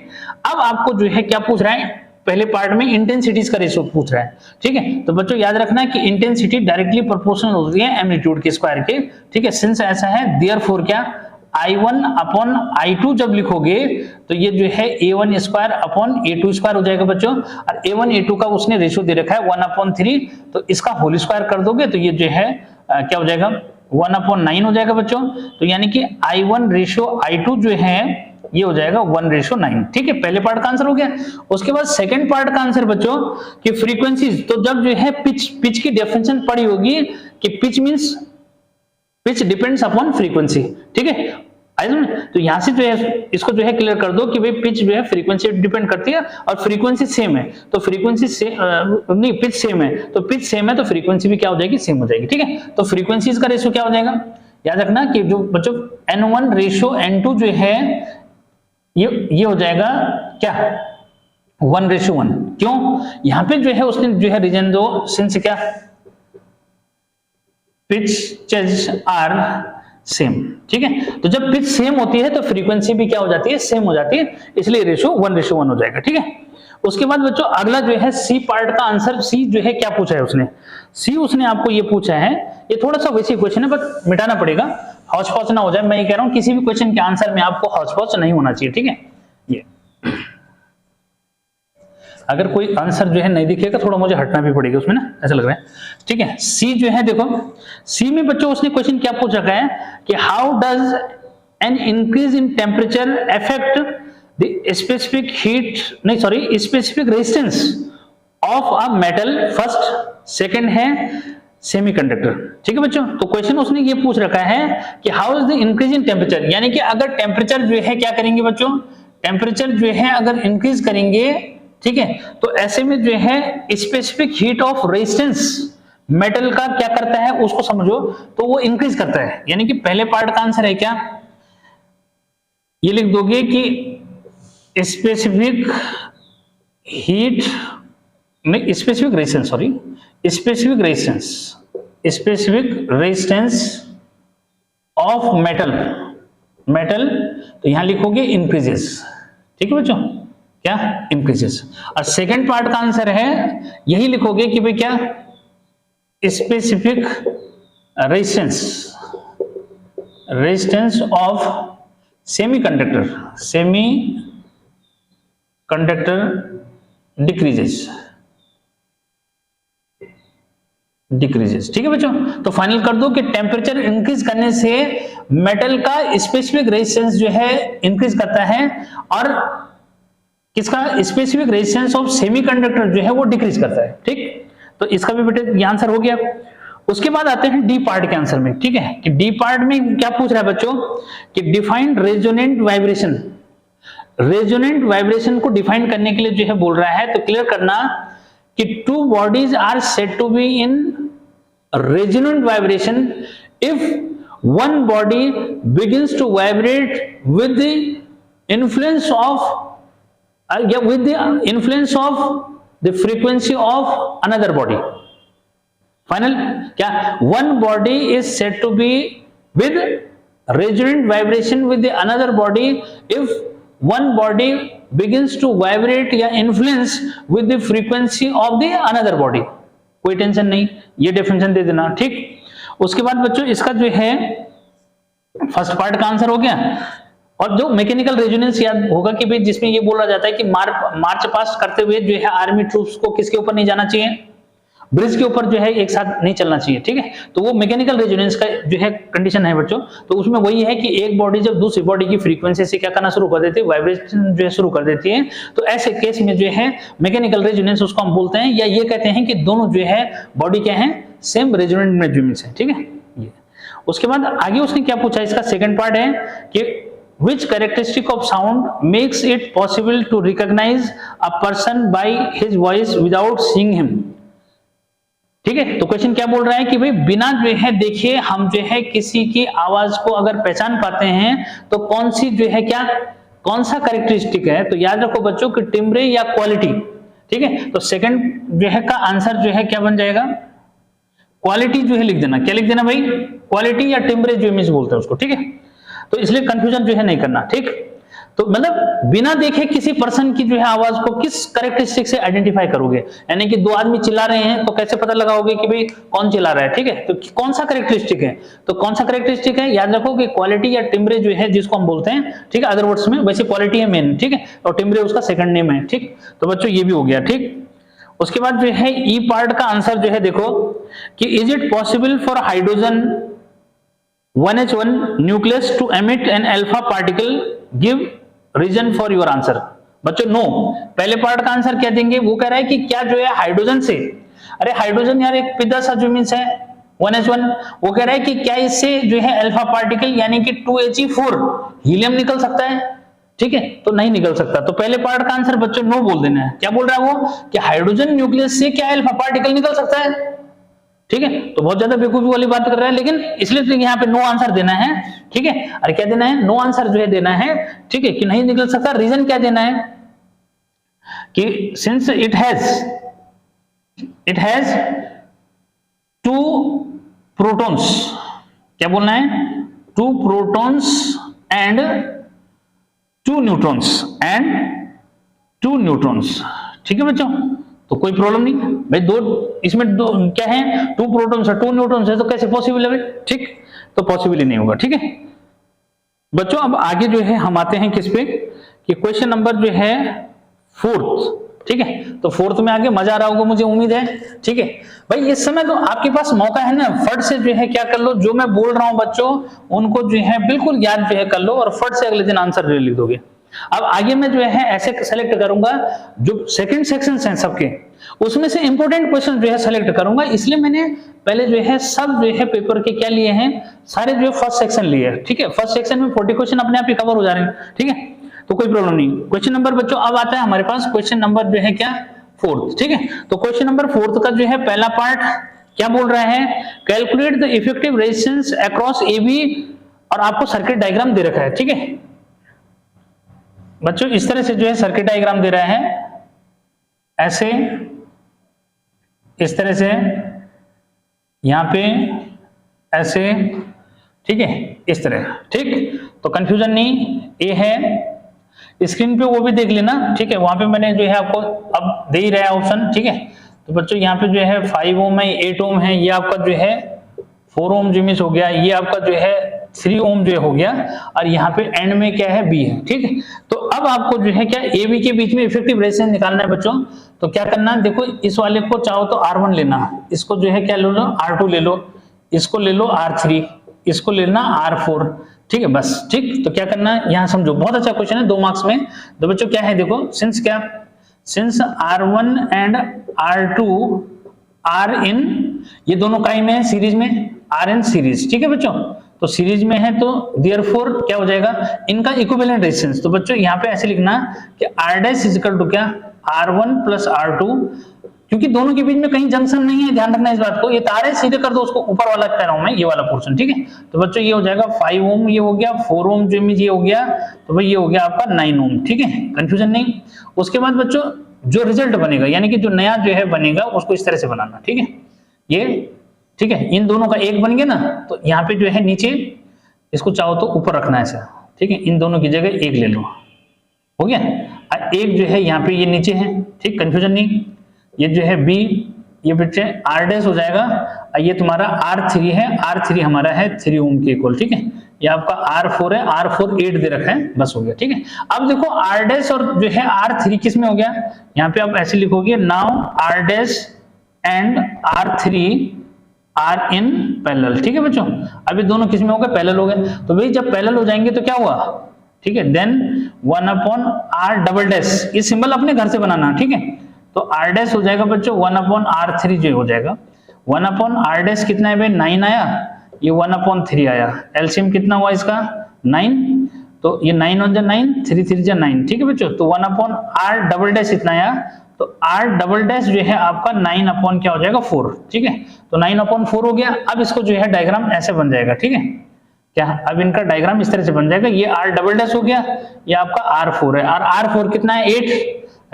अब आपको जो है क्या पूछ रहा है, पहले पार्ट में इंटेंसिटीज का रेशियो पूछ रहा है। ठीक है, तो बच्चों याद रखना है कि इंटेंसिटी डायरेक्टली प्रोपोर्शनल होती है एम्पलीट्यूड के स्क्वायर के। ठीक है, सिंस ऐसा है देयरफॉर क्या I1 अपॉन I2 जब लिखोगे तो ये जो है A1 square upon A2 square हो जाएगा बच्चों, और A1 A2 का उसने रेशियो दे रखा है 1/3, तो इसका होल स्क्वायर कर दोगे तो ये जो है क्या हो जाएगा 1/9 हो जाएगा बच्चों। तो यानी कि I1 रेशियो I2 जो है ये हो जाएगा 1:9। ठीक है, पहले पार्ट का आंसर हो गया। उसके बाद सेकंड पार्ट का आंसर बच्चों कि फ्रीक्वेंसीज, तो जब जो है पिच की डेफिनेशन पढ़ी होगी कि pitch means pitch depends upon frequency. ठीक है, तो यहां से जो है इसको जो है क्लियर कर दो कि भाई पिच जो है फ्रीक्वेंसी डिपेंड करती है और फ्रीक्वेंसी सेम है, तो फ्रीक्वेंसी से नहीं पिच सेम है, तो पिच सेम है तो फ्रीक्वेंसी भी क्या हो जाएगी, सेम हो जाएगी। ठीक है, तो फ्रीक्वेंसीज का रेशियो क्या हो जाएगा, याद रखना कि जो बच्चों N1 रेशियो N2 जो है ये हो जाएगा क्या 1:1। क्यों, यहां पे जो है उसने जो है रीजन दो सिंस क्या पिचेस आर सेम। ठीक है, तो जब पिच सेम होती है तो फ्रीक्वेंसी भी क्या हो जाती है, सेम हो जाती है, इसलिए रेशियो 1:1 हो जाएगा। ठीक है, उसके बाद बच्चों अगला जो है सी पार्ट का आंसर, सी जो है क्या पूछा है उसने, सी उसने आपको ये पूछा है, ये थोड़ा सा वैसे क्वेश्चन है बट मिटाना पड़ेगा, हौच पौच ना हो जाए। मैं ये कह रहा हूं किसी भी क्वेश्चन के आंसर में आपको हौच पौच नहीं होना चाहिए। ठीक है, ये अगर कोई आंसर जो है नहीं दिखेगा थोड़ा मुझे हटना भी पड़ेगा उसमें ना, ऐसा लग रहा है। ठीक है, सी जो है देखो, सी में बच्चों उसने क्वेश्चन क्या पूछ रखा है कि how does an increase in temperature affect the specific heat नहीं sorry specific resistance of a metal, first second है सेमीकंडक्टर। ठीक है बच्चों, तो क्वेश्चन उसने ये पूछ रखा है कि how is the increase in temperature, यानी कि अगर टेम्परेचर जो है क्या करेंगे बच्चों, टेम्परेचर जो है अगर इंक्रीज करेंगे, ठीक है, तो ऐसे में जो है specific heat of resistance metal का क्या करता है उसको समझो, तो वो इंक्रीज करता है। यानी कि पहले पार्ट का आंसर है क्या, ये लिख दोगे कि स्पेसिफिक हीट में specific resistance sorry specific resistance of metal, तो यहां लिखोगे इंक्रीजेस। ठीक है बच्चों, क्या इंक्रीजेस। और सेकंड पार्ट का आंसर है यही लिखोगे कि भाई क्या specific resistance of semiconductor decreases. ठीक है बच्चों, तो फाइनल कर दो कि टेम्परेचर इंक्रीज करने से मेटल का स्पेसिफिक रेजिस्टेंस जो है इंक्रीज करता है और किसका स्पेसिफिक रेजिस्टेंस ऑफ सेमीकंडक्टर जो है वो डिक्रीज करता है। ठीक, तो इसका भी बेटे ये आंसर हो गया। उसके बाद आते हैं डी पार्ट के आंसर में। ठीक है, कि डी पार्ट में क्या पूछ रहा है बच्चों कि डिफाइंड रेजोनेंट वाइब्रेशन को डिफाइन करने के लिए जो है बोल रहा है, तो क्लियर करना कि two bodies are said to be in resonant vibration if one body begins to vibrate with the influence of या with the influence of the frequency of another body. Final क्या, one body is said to be with resonant vibration with another body if one body begins to vibrate या influence with the frequency of the another body। कोई tension नहीं, ये definition दे देना, ठीक। उसके बाद बच्चों इसका जो है फर्स्ट पार्ट का आंसर हो गया। और जो मैकेनिकल रेजोनेंस याद होगा कि भाई जिसमें ये बोला जाता है कि मार्च पास्ट करते हुए जो है आर्मी ट्रूप्स को किसके ऊपर नहीं जाना चाहिए, ब्रिज के ऊपर जो है एक साथ नहीं चलना चाहिए, ठीक है। तो वो मैकेनिकल रेजोनेंस का जो है कंडीशन है बच्चों। तो उसमें वही है कि एक बॉडी जब दूसरी बॉडी की फ्रीक्वेंसी से क्या करना शुरू कर देती है, वाइब्रेशन जो है शुरू कर देती है, तो ऐसे केस में जो है मैकेनिकल रेजोनेंस उसको हम बोलते हैं, या ये कहते हैं कि दोनों जो है बॉडी क्या है, सेम रेजोनेंट मेजरमेंट्स है, ठीक है। ये उसके बाद आगे उसने क्या पूछा, इसका सेकंड पार्ट है कि which characteristic of sound makes it possible to recognize a person by his voice without seeing him। ठीक है, तो क्वेश्चन क्या बोल रहा है कि भाई बिना जो है देखे हम जो है किसी की आवाज को अगर पहचान पाते हैं तो कौन सी जो है क्या, कौन सा कैरेक्टरिस्टिक है। तो याद रखो बच्चों कि टिम्ब्रे या क्वालिटी, ठीक है। तो सेकंड जो है का आंसर जो है क्या बन जाएगा, क्वालिटी जो है लिख देना। क्या लिख देना भाई, क्वालिटी या टिम्ब्रे जो इमेज बोलते हैं उसको, ठीक है। तो इसलिए कंफ्यूजन जो है नहीं करना, ठीक। तो मतलब बिना देखे किसी पर्सन की जो है आवाज को किस कैरेक्टरिस्टिक से आइडेंटिफाई करोगे, यानी कि दो आदमी चिल्ला रहे हैं तो कैसे पता लगाओगे कि भाई कौन चिल्ला रहा है, ठीक है। तो कौन सा कैरेक्टरिस्टिक है, तो कौन सा कैरेक्टरिस्टिक है, याद रखो कि क्वालिटी या टिम्ब्रे जो है जिसको हम बोलते हैं, ठीक है। अदर वर्ड्स में वैसे क्वालिटी है मेन, ठीक है, और टिम्ब्रे उसका सेकंड नेम है, ठीक। तो बच्चों ये भी हो गया, ठीक। उसके बाद जो है ई पार्ट का आंसर जो है देखो कि is it possible for hydrogen 1H1 nucleus to emit an alpha particle, give reason for your answer। बच्चों नो, पहले पार्ट का आंसर क्या देंगे, वो कह रहा है कि क्या जो है हाइड्रोजन से, अरे हाइड्रोजन यार एक पिदा सा जो मीन्स है 1H1, वो कह रहा है कि क्या इससे जो है अल्फा पार्टिकल यानी कि 2He4 हीलियम निकल सकता है, ठीक है। तो नहीं निकल सकता। तो पहले पार्ट का आंसर बच्चों नो बोल देना है। क्या बोल रहा है वो कि हाइड्रोजन न्यूक्लियस से क्या अल्फा पार्टिकल निकल सकता है, ठीक है। तो बहुत ज्यादा बेवकूफी वाली बात कर रहा है, लेकिन इसलिए तो यहाँ पे नो आंसर देना है, ठीक है। अरे क्या देना है, नो आंसर जो है देना है, ठीक है, कि नहीं निकल सकता। रीजन क्या देना है कि सिंस इट हैज 2 प्रोटॉन्स, क्या बोलना है, 2 प्रोटॉन्स एंड 2 न्यूट्रॉन्स, ठीक है बच्चों। तो कोई प्रॉब्लम नहीं भाई, इसमें दो क्या है, 2 प्रोटॉन्स और 2 न्यूट्रॉन्स है, तो कैसे पॉसिबल है, ठीक। तो पॉसिबल ही नहीं होगा, ठीक है बच्चों। अब आगे जो है हम आते हैं किस पे, कि क्वेश्चन नंबर जो है 4th, ठीक है। तो 4th में आगे मजा आ रहा होगा मुझे उम्मीद है, ठीक है भाई। इस समय तो आपके पास मौका है ना, फट से जो है क्या कर लो, जो मैं बोल रहा हूं बच्चों उनको जो है बिल्कुल याद जो है कर लो, और फट से अगले दिन आंसर लिख दोगे। अब आगे मैं जो है ऐसे सेलेक्ट करूंगा, जो सेकंड सेक्शन हैं सबके, उसमें से इंपॉर्टेंट क्वेश्चन जो है सेलेक्ट करूंगा। इसलिए मैंने पहले जो है सब जो है पेपर के क्या लिए हैं, सारे जो है फर्स्ट सेक्शन लिए हैं, ठीक है। फर्स्ट सेक्शन में 40 क्वेश्चन अपने आप ही कवर हो जा रहे हैं, ठीक है। तो कोई प्रॉब्लम नहीं। क्वेश्चन नंबर बच्चों अब आता है हमारे पास, क्वेश्चन नंबर जो है क्या 4th, ठीक है। तो क्वेश्चन नंबर 4th का जो है पहला पार्ट क्या बोल रहा है, calculate the effective resistance across AB, और आपको सर्किट डायग्राम दे रखा है, ठीक है बच्चों। इस तरह से जो है सर्किट डायग्राम दे रहा है, ऐसे इस तरह से, यहां पे ऐसे, ठीक है, इस तरह, ठीक। तो कंफ्यूजन नहीं, ए है स्क्रीन पे वो भी देख लेना, ठीक है। वहां पे मैंने जो है आपको अब दे ही रहा है ऑप्शन, ठीक है। तो बच्चों यहाँ पे जो है 5 ओम है, 8 ओम है, ये आपका जो है 4 ओम जो मिस हो गया, ये आपका जो है 3 ओम जो हो गया, और यहाँ पे एंड में क्या है B है, ठीक है। तो अब आपको जो है क्या AB के बीच में इफेक्टिव रेजिस्टेंस निकालना है बच्चों। तो क्या करना है, देखो इस वाले को चाहो तो R1 लेना, इसको जो है क्या ले लो R2 ले लो, इसको ले लो R3, इसको लेना R4, ठीक है बस, ठीक। तो क्या करना है यहाँ समझो, बहुत अच्छा क्वेश्चन है 2 मार्क्स में। तो बच्चों क्या है देखो, since R1 and R2 are in, ये दोनों काई में है सीरीज में, आर इन सीरीज, ठीक है बच्चों। तो सीरीज में है तो देयरफॉर क्या हो जाएगा, इनका इक्विवेलेंट रेजिस्टेंस। तो बच्चों यहाँ पे ऐसे लिखना कि R dash is equal to क्या, R1 प्लस R2 क्योंकि दोनों के बीच में कहीं जंक्शन नहीं है, ध्यान रखना इस बात को। ये तार है, सीधे कर दो उसको, ऊपर वाला कह रहा हूं मैं, ये वाला पोर्शन, ठीक है। तो बच्चों ये हो जाएगा 5 ओम, ये हो गया 4 ओम, जो इमेज ये हो गया, तो भाई ये हो गया आपका 9 ओम, ठीक है, कंफ्यूजन नहीं। उसके बाद बच्चों जो रिजल्ट बनेगा, यानी कि जो नया जो है बनेगा, उसको इस तरह से बनाना, ठीक है, ये, ठीक है। इन दोनों का एक बन गया ना, तो यहाँ पे जो है नीचे इसको चाहो तो ऊपर रखना है ऐसा, ठीक है, इन दोनों की जगह एक ले लो, हो गया। एक जो है यहाँ पे ये नीचे है, ठीक, कंफ्यूजन नहीं। ये जो है बी, ये बच्चे आर डैश हो जाएगा, और ये तुम्हारा R3 है, R3 हमारा है 3 ओम के इक्वल, ठीक है। ये आपका R4 है, R4 8 दे रखा है, बस हो गया, ठीक है। अब देखो R डैश और जो है R3 किस में हो गया, यहाँ पे आप ऐसे लिखोगे, now R dash and R3 are in parallel, ठीक है बच्चों। अभी दोनों किस में हो गए, पैरेलल हो गए। तो भाई जब पैरेलल हो जाएंगे तो क्या हुआ, ठीक है, देन 1/r डबल डैश, ये सिंबल अपने घर से बनाना, ठीक है। तो r डैश हो जाएगा बच्चों 1/r3 जो हो जाएगा, 1/r डैश कितना है भाई, 9 आया, ये 1/3 आया, एलसीएम कितना हुआ इसका 9, तो ये 9 on 9, 3 3 जा 9, ठीक है बच्चों। तो 1/r डबल डैश इतना आया, तो r डबल डैश जो है आपका 9 क्या हो जाएगा 4, ठीक है। तो 9/4 हो गया। अब इसको जो है डायग्राम ऐसे बन जाएगा, ठीक है, क्या, अब इनका डायग्राम इस तरह से बन जाएगा, ये r डबल डैश हो गया, ये आपका r4 है, और r4 कितना है 8,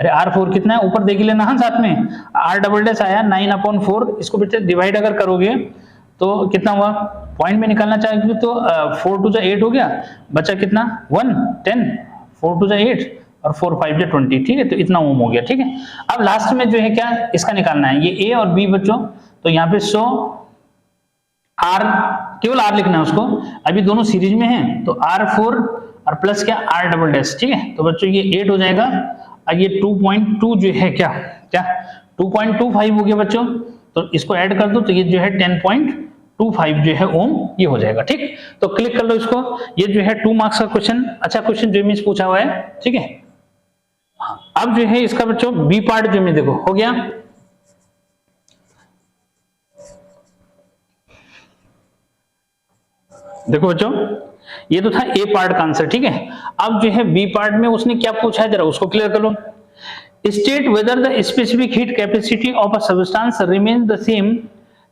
अरे R4 कितना है ऊपर देख लेना, हाँ साथ में, R डबल डैश आया 9/4, इसको बेटे डिवाइड अगर करोगे तो कितना हुआ, पॉइंट में निकालना चाहिए तो 4 2 8 हो गया, बचा कितना 1 10, 4 2 8 और 4 5 20, ठीक है। तो इतना ओम हो गया, ठीक है। अब लास्ट में जो है क्या, इसका निकालना है, ये A और B बच्चों, तो यहाँ पे 100 R, केवल R लिखना है उसको, अभी दोनों सीरीज में हैं, तो R4 और प्लस क्या R डबल डैश, ठीक है। तो बच्चों ये 8 हो जाएगा, और ये 2.2 जो है क्या क्या 2.25 हो गया बच्चों, तो इसको ऐड कर दो, तो ये जो है 10.25 जो है ओम, ये हो जाएगा, ठीक। तो क्लिक कर लो इसको, ये जो है 2 मार्क्स का क्वेश्चन, अच्छा क्वेश्चन जो मिस पूछा हुआ है, ठीक है। अब जो है इसका बच्चों बी पार्ट जो में देखो हो गया, देखो बच्चों ये तो था ए पार्ट का आंसर, ठीक है। अब जो है बी पार्ट में उसने क्या पूछा है, जरा उसको क्लियर कर लो। State whether the specific heat capacity of a substance remains the same,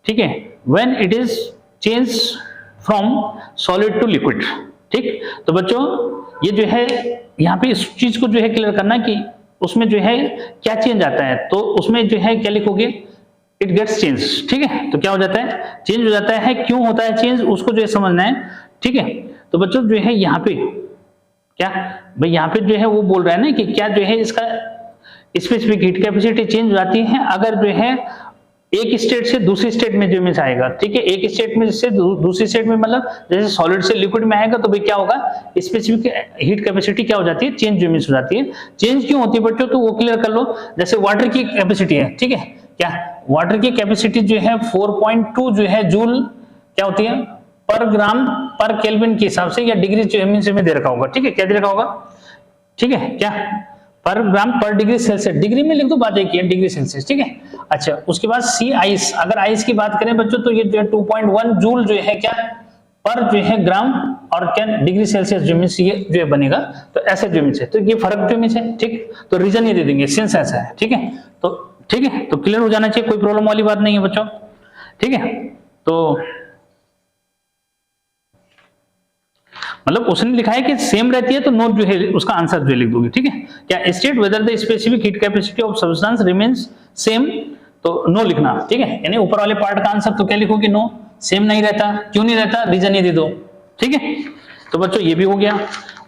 ठीक है, when it is change from solid to liquid, ठीक। तो बच्चों ये जो है यहाँ पे इस चीज को जो है क्लियर करना कि उसमें जो है क्या चेंज आता है, तो उसमें जो है क्या लिखोगे, इट गेट्स चेंज, ठीक है। तो क्या हो जाता है, चेंज हो जाता है, क्यों होता है चेंज, उसको जो है समझना है, ठीक है। तो बच्चों जो है यहाँ पे क्या भाई, यहाँ पे जो है वो बोल रहा है ना कि क्या जो है इसका स्पेसिफिक हीट कैपेसिटी चेंज हो जाती है अगर जो है एक स्टेट से दूसरी स्टेट में जो मिस आएगा, ठीक है। एक स्टेट में से दूसरी स्टेट में, मतलब जैसे सॉलिड से लिक्विड में आएगा, तो भाई क्या होगा, स्पेसिफिक हीट कैपेसिटी क्या हो जाती है, चेंज जो मिस हो जाती है। चेंज क्यों होती है बच्चों, तो वो क्लियर कर लो। जैसे वाटर की कैपेसिटी है, ठीक है, क्या वाटर की कैपेसिटी जो है 4.2 जो है जूल क्या होती है पर ग्राम पर केल्विन के हिसाब से, या डिग्री से में दे रखा होगा, ठीक है, क्या दे रखा होगा, ठीक है, क्या पर ग्राम पर डिग्री सेल्सियस, डिग्री में लिख दो, बात एक ही है, डिग्री सेल्सियस, ठीक है। अच्छा उसके बाद सी आइस, अगर आइस की बात करें बच्चों तो ये जो है 2.1 जूल जो है क्या पर जो है ग्राम और क्या डिग्री सेल्सियस जो मीन्स ये जो है बनेगा, तो ऐसे जो मीन्स है, तो ये फर्क जो मीन्स है, ठीक। तो रीजन ये दे देंगे सिंस ऐसा है, ठीक है। तो ठीक है, तो क्लियर हो जाना चाहिए, कोई प्रॉब्लम वाली बात नहीं है बच्चों, ठीक है। तो मतलब उसने लिखा है कि सेम रहती है, तो नोट जो है उसका आंसर जो लिख दोगे, ठीक है। क्या state whether the specific heat capacity of substance remains same, तो नो लिखना, ठीक है। यानी ऊपर वाले पार्ट का आंसर तो क्या लिखोगे, नो, सेम नहीं रहता, क्यों नहीं रहता, रीजन ही दे दो, ठीक है। तो बच्चों ये भी हो गया।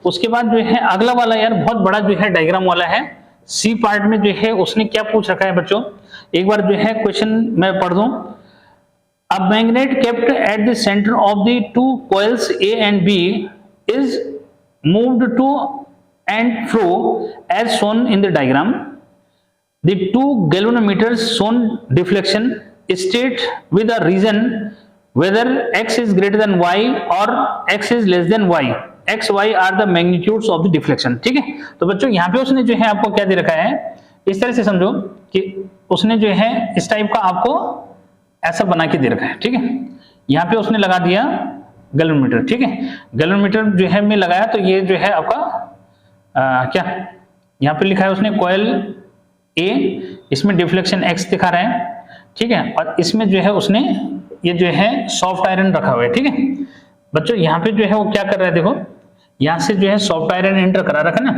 उसके बाद जो है अगला वाला यार बहुत बड़ा जो है डायग्राम वाला है, सी पार्ट में जो है उसने क्या पूछ रखा है बच्चों, एक बार जो है क्वेश्चन मैं पढ़ दूं। A magnet kept at the center of the two coils A and B is moved to and fro as shown in the diagram. The two galvanometers shown deflection state with a reason whether x is greater than y or x is less than y. x, y are the magnitudes of the deflection. ठीक है, तो बच्चों यहाँ पे उसने जो है आपको क्या दे रखा है, इस तरह से समझो कि उसने जो है इस टाइप का आपको ऐसा बना के दे रखा है, ठीक है। यहाँ पे उसने लगा दिया गैल्वेनोमीटर, ठीक है। गैल्वेनोमीटर जो है में लगाया, तो ये जो है आपका क्या यहाँ पे लिखा है उसने कॉइल ए, इसमें डिफ्लेक्शन x दिखा रहा है, ठीक है, और इसमें जो है उसने ये जो है सॉफ्ट आयरन रखा हुआ है, ठीक है बच्चों। यहाँ पे जो है वो क्या कर रहा है, देखो यहाँ से जो है सॉफ्ट आयरन एंटर करा रखा ना,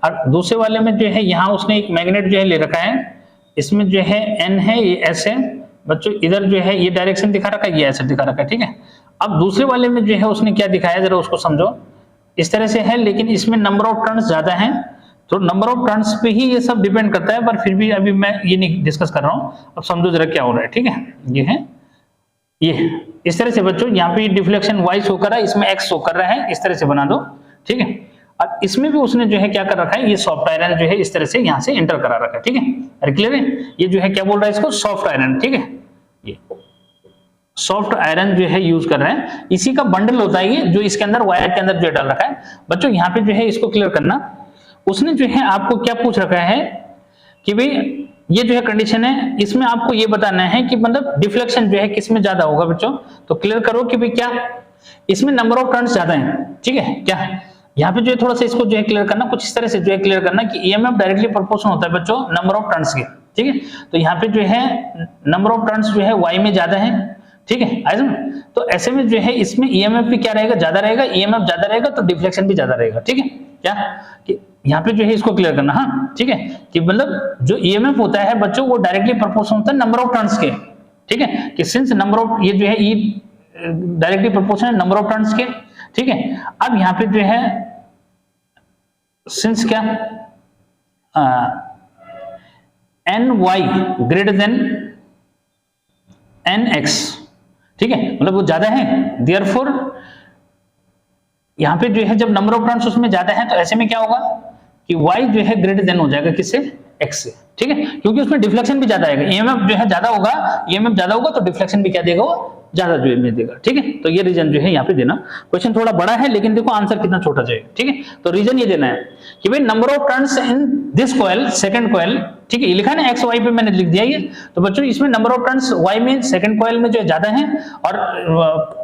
और दूसरे वाले में जो है यहाँ उसने एक मैग्नेट जो है ले रखा है, इसमें जो है N है, ये S है बच्चों, इधर जो है ये डायरेक्शन दिखा रखा है, ये ऐसे दिखा रखा है, ठीक है। अब दूसरे वाले में जो है उसने क्या दिखाया, जरा उसको समझो, इस तरह से है, लेकिन इसमें नंबर ऑफ टर्न्स ज्यादा है, तो नंबर ऑफ टर्न्स पे ही ये सब डिपेंड करता है, पर फिर भी अभी मैं ये नहीं डिस्कस कर रहा हूँ, अब समझो जरा क्या हो रहा है, ठीक है। ये है, ये इस तरह से बच्चों, यहाँ पे डिफ्लेक्शन y शो कर रहा है, इसमें x शो कर रहा है, इस तरह से बना दो, ठीक है। अब इसमें भी उसने जो है क्या कर रखा है, ये सॉफ्ट आयरन जो है इस तरह से यहाँ से एंटर करा रखा है, ठीक है। अरे क्लियर है, ये जो है क्या बोल रहा है इसको, सॉफ्ट आयरन, ठीक है, ये सॉफ्ट आयरन जो है यूज कर रहे हैं, इसी का बंडल होता है ये, जो इसके अंदर वायर के अंदर जो डाल रखा है बच्चों। यहाँ पे जो है इसको क्लियर करना, उसने जो है आपको क्या पूछ रखा है कि भाई ये जो है कंडीशन है, इसमें आपको ये बताना है कि मतलब डिफ्लेक्शन जो है किसमें ज्यादा होगा बच्चों। तो क्लियर करो कि भाई क्या इसमें नंबर ऑफ टर्न्स ज्यादा है, ठीक है क्या। यहाँ पे जो है थोड़ा सा इसको जो है क्लियर करना, कुछ इस तरह से जो है क्लियर करना कि ईएमएफ डायरेक्टली प्रोपोर्शनल होता है बच्चों नंबर ऑफ टर्न्स के, ठीक है। तो यहाँ पे जो है नंबर ऑफ टर्न्स जो है y में ज्यादा है, ठीक है, ऐसे में तो ऐसे में जो है इसमें ईएमएफ भी क्या रहेगा, ज्यादा रहेगा, ईएमएफ ज्यादा रहेगा तो डिफ्लेक्शन भी ज्यादा रहेगा, ठीक है क्या। कि यहाँ पे जो है इसको क्लियर करना, हाँ ठीक है, कि मतलब जो ईएमएफ होता है बच्चों वो डायरेक्टली प्रोपोर्शनल होता है नंबर ऑफ टर्न्स के, ठीक है, कि सिंस नंबर ऑफ ये जो है ई डायरेक्टली प्रोपोर्शनल है नंबर ऑफ टर्न्स के, ठीक है। अब यहाँ पे जो है सिंस क्या N Y greater than N X, ठीक है, मतलब वो ज्यादा है, देयरफॉर यहां पे जो है जब नंबर ऑफ टर्न्स उसमें ज्यादा है तो ऐसे में क्या होगा कि y जो है ग्रेटर देन हो जाएगा किससे, x से, ठीक है, क्योंकि उसमें डिफ्लेक्शन भी ज्यादा आएगा, ईएमएफ जो है ज्यादा होगा, ईएमएफ ज्यादा होगा तो डिफ्लेक्शन भी क्या देगा, वो ज्यादा जो है देगा, ठीक है। तो ये रीजन जो है यहाँ पे देना, क्वेश्चन थोड़ा बड़ा है लेकिन देखो आंसर कितना छोटा जाएगा, ठीक है। तो रीजन ये देना है कि भाई number of turns in this coil, second coil, ठीक है, ये लिखा है ना एक्स वाई पे मैंने लिख दिया ये, तो बच्चों इसमें नंबर ऑफ टर्न्स y में सेकंड कॉइल में जो है ज्यादा है और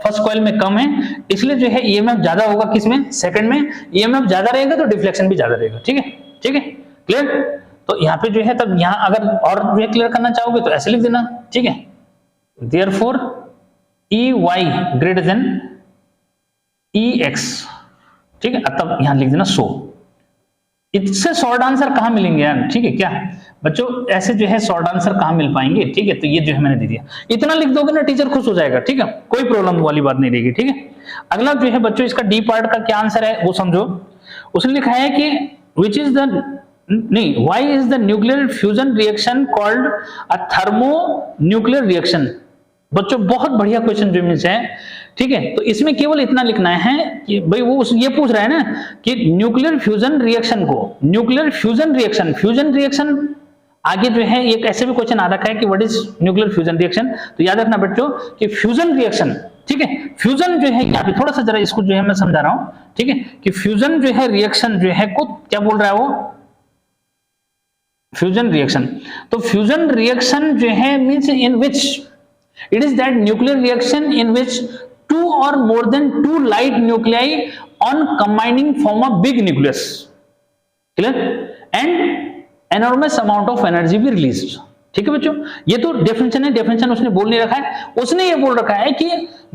फर्स्ट कॉइल में कम है, इसलिए जो है ईएमएफ ज्यादा होगा किसमें, सेकंड में, ईएमएफ ज्यादा रहेगा तो डिफ्लेक्शन भी ज्यादा रहेगा, ठीक है, ठीक है क्लियर। तो यहाँ पे जो है तब यहाँ अगर और जो है क्लियर करना चाहोगे तो ऐसे लिख देना, ठीक है, therefore E Y greater than E X, ठीक है, तब यहां लिख देना सो। इससे शॉर्ट आंसर कहां मिलेंगे यार, ठीक है क्या बच्चों, ऐसे जो है शॉर्ट आंसर कहां मिल पाएंगे, ठीक है। तो ये जो है मैंने दे दिया, इतना लिख दोगे ना टीचर खुश हो जाएगा, ठीक है, कोई प्रॉब्लम वाली बात नहीं रहेगी, ठीक है। अगला जो है बच्चों इसका डी पार्ट का क्या आंसर है वो समझो, उसने लिखा है कि विच इज द नहीं why is the nuclear fusion reaction called a thermonuclear reaction। बच्चों बहुत बढ़िया क्वेश्चन जो मिल है, ठीक है। तो इसमें केवल इतना लिखना है कि भाई वो ये पूछ रहा है ना कि न्यूक्लियर फ्यूजन रिएक्शन को, nuclear fusion reaction, fusion reaction आगे जो है एक ऐसे भी क्वेश्चन आ रखा है कि what is nuclear fusion reaction. तो याद रखना बच्चों कि फ्यूजन रिएक्शन, ठीक है, फ्यूजन जो है यहाँ पे थोड़ा सा जरा इसको जो है मैं समझा रहा हूं, ठीक है, कि फ्यूजन जो है रिएक्शन जो है को क्या बोल रहा है वो, फ्यूजन रिएक्शन। तो फ्यूजन रिएक्शन जो है means in which it is that nuclear reaction in which two or more than two light nuclei on combining form a big nucleus, clear, and enormous amount of energy be released, ठीक है बच्चों। ये तो definition है, definition उसने बोल नहीं रखा है, उसने ये बोल रखा है कि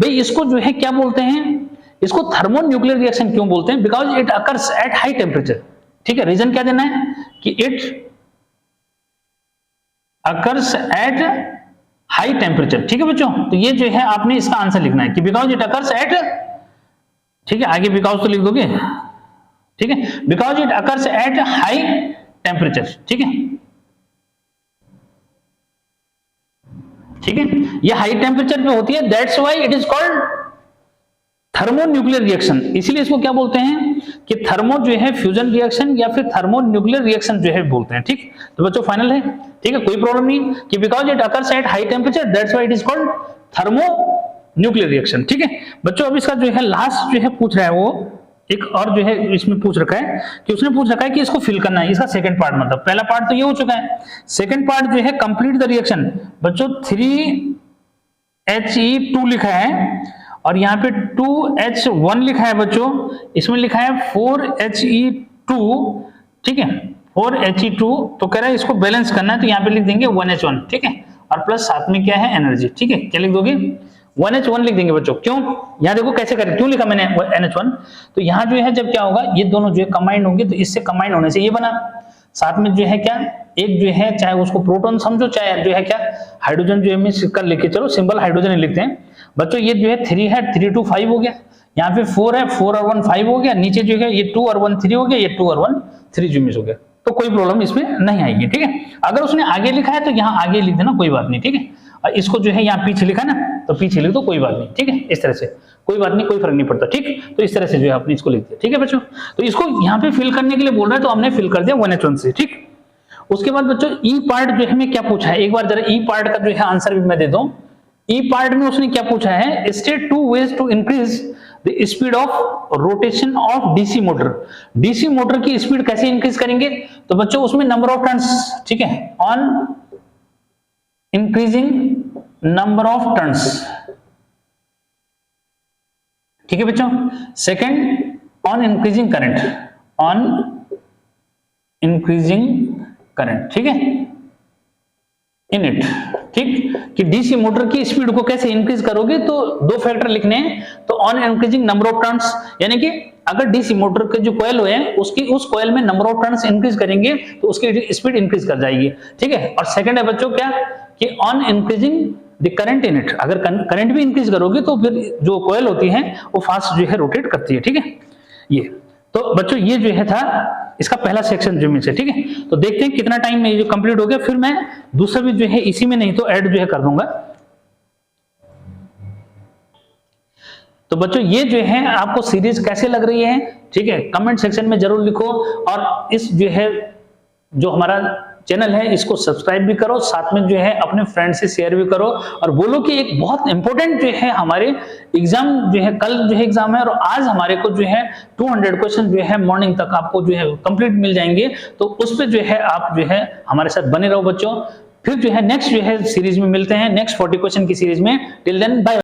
भाई इसको जो है क्या बोलते हैं, इसको थर्मोन्यूक्लियर रिएक्शन क्यों बोलते हैं, because it occurs at high temperature, ठीक है। रीजन क्या देना है कि it occurs at high temperature, ठीक है बच्चों। तो ये जो है आपने इसका आंसर लिखना है कि बिकॉज इट अकर्स एट, ठीक है, आगे बिकॉज तो लिख दोगे, ठीक है, because it occurs at high temperature, ठीक है, ठीक है, ये हाई टेम्परेचर पे होती है, that's why it is called thermonuclear reaction. इसीलिए इसको क्या बोलते हैं कि थर्मो जो है फ्यूजन रिएक्शन या फिर थर्मोन्यूक्लियर रिएक्शन जो है बोलते हैं, ठीक। तो बच्चों फाइनल है, ठीक है, कोई प्रॉब्लम नहीं कि because it occurs at high temperature that's why it is called thermonuclear reaction, ठीक है बच्चों। अब इसका जो है लास्ट जो है पूछ रहा है वो एक और जो है इसमें पूछ रखा है कि उसने पूछ रखा है कि इसको फिल करना है, इसका सेकंड पार्ट, मतलब पहला पार्ट तो ये हो चुका है, सेकंड पार्ट जो है कंप्लीट द रिएक्शन। बच्चों 3He2 लिखा है और यहाँ पे 2H1 लिखा है बच्चों, इसमें लिखा है 4He2, ठीक है, और He2 तो कह रहा है इसको बैलेंस करना है, तो यहाँ पे लिख देंगे 1H1, ठीक है, और प्लस साथ में क्या है एनर्जी, ठीक है, क्या लिख दोगे 1H1 लिख देंगे बच्चों। क्यों, यहाँ देखो कैसे करें, क्यों लिखा मैंने NH1, तो यहाँ जो है जब क्या होगा ये दोनों जो है कंबाइंड होंगे, तो इससे कंबाइंड होने से ये बना, साथ में जो है क्या एक जो है चाहे उसको प्रोटॉन समझो चाहे जो है क्या हाइड्रोजन जो है कर लिखे, चलो सिंपल हाइड्रोजन ही लिखते हैं बच्चों। ये जो है 3 है, 3 2 5 हो गया, यहाँ पे 4 है, 4 और 1 5 हो गया, नीचे जो है ये 2 और 1 3 हो गया, ये 2 और 1 3 जो मिस हो गया, तो कोई प्रॉब्लम इसमें नहीं आएगी, ठीक है। अगर उसने आगे लिखा है तो यहाँ आगे लिख देना, कोई बात नहीं, ठीक है। और इसको जो है यहाँ पीछे लिखा ना, तो पीछे लिख दो, कोई बात नहीं, ठीक है, इस तरह से कोई बात नहीं, कोई फर्क नहीं पड़ता, ठीक। तो इस तरह से जो है आपने इसको लिख दिया, ठीक है बच्चों। तो इसको यहाँ पे फिल करने के लिए बोल रहा है, तो हमने फिल कर दिया 1H1 से, ठीक। उसके बाद बच्चों ई पार्ट जो है हमें क्या पूछा है, एक बार जरा ई पार्ट का जो है आंसर भी मैं दे दूं। ई पार्ट में उसने क्या पूछा है, state 2 ways to increase the speed of rotation of DC motor. DC motor की स्पीड कैसे इंक्रीज करेंगे, तो बच्चों उसमें नंबर ऑफ टर्न्स, ठीक है, on increasing number of turns, ठीक है बच्चों। Second on increasing current, on increasing current, ठीक है, इन इट, ठीक, कि डीसी मोटर की स्पीड को कैसे इंक्रीज करोगे, तो दो फैक्टर लिखने हैं, तो on increasing number of turns, यानी कि अगर डीसी मोटर के जो कॉइल है उसकी उस कॉइल में नंबर ऑफ टर्न्स इंक्रीज करेंगे तो उसकी स्पीड इंक्रीज कर जाएगी, ठीक है। और सेकंड है बच्चों क्या कि on increasing the current in it, अगर करंट भी इंक्रीज करोगे तो फिर जो कॉइल होती है वो फास्ट जो है रोटेट करती है, ठीक है। ये तो बच्चों ये जो है था इसका पहला सेक्शन जो में से, ठीक है। तो देखते हैं कितना टाइम में ये जो कंप्लीट हो गया, फिर मैं दूसरा भी जो है इसी में नहीं तो ऐड जो है कर दूंगा। तो बच्चों ये जो है आपको सीरीज कैसे लग रही है, ठीक है, कमेंट सेक्शन में जरूर लिखो, और इस जो है जो हमारा चैनल है इसको सब्सक्राइब भी करो, साथ में जो है अपने फ्रेंड से शेयर भी करो, और बोलो कि एक बहुत इंपॉर्टेंट जो है हमारे एग्जाम जो है कल जो है एग्जाम है, और आज हमारे को जो है 200 क्वेश्चन जो है मॉर्निंग तक आपको जो है कंप्लीट मिल जाएंगे, तो उस पर जो है आप जो है हमारे साथ बने रहो बच्चों। फिर जो है नेक्स्ट जो है सीरीज में मिलते हैं, नेक्स्ट 40 क्वेश्चन की सीरीज में। Till then bye.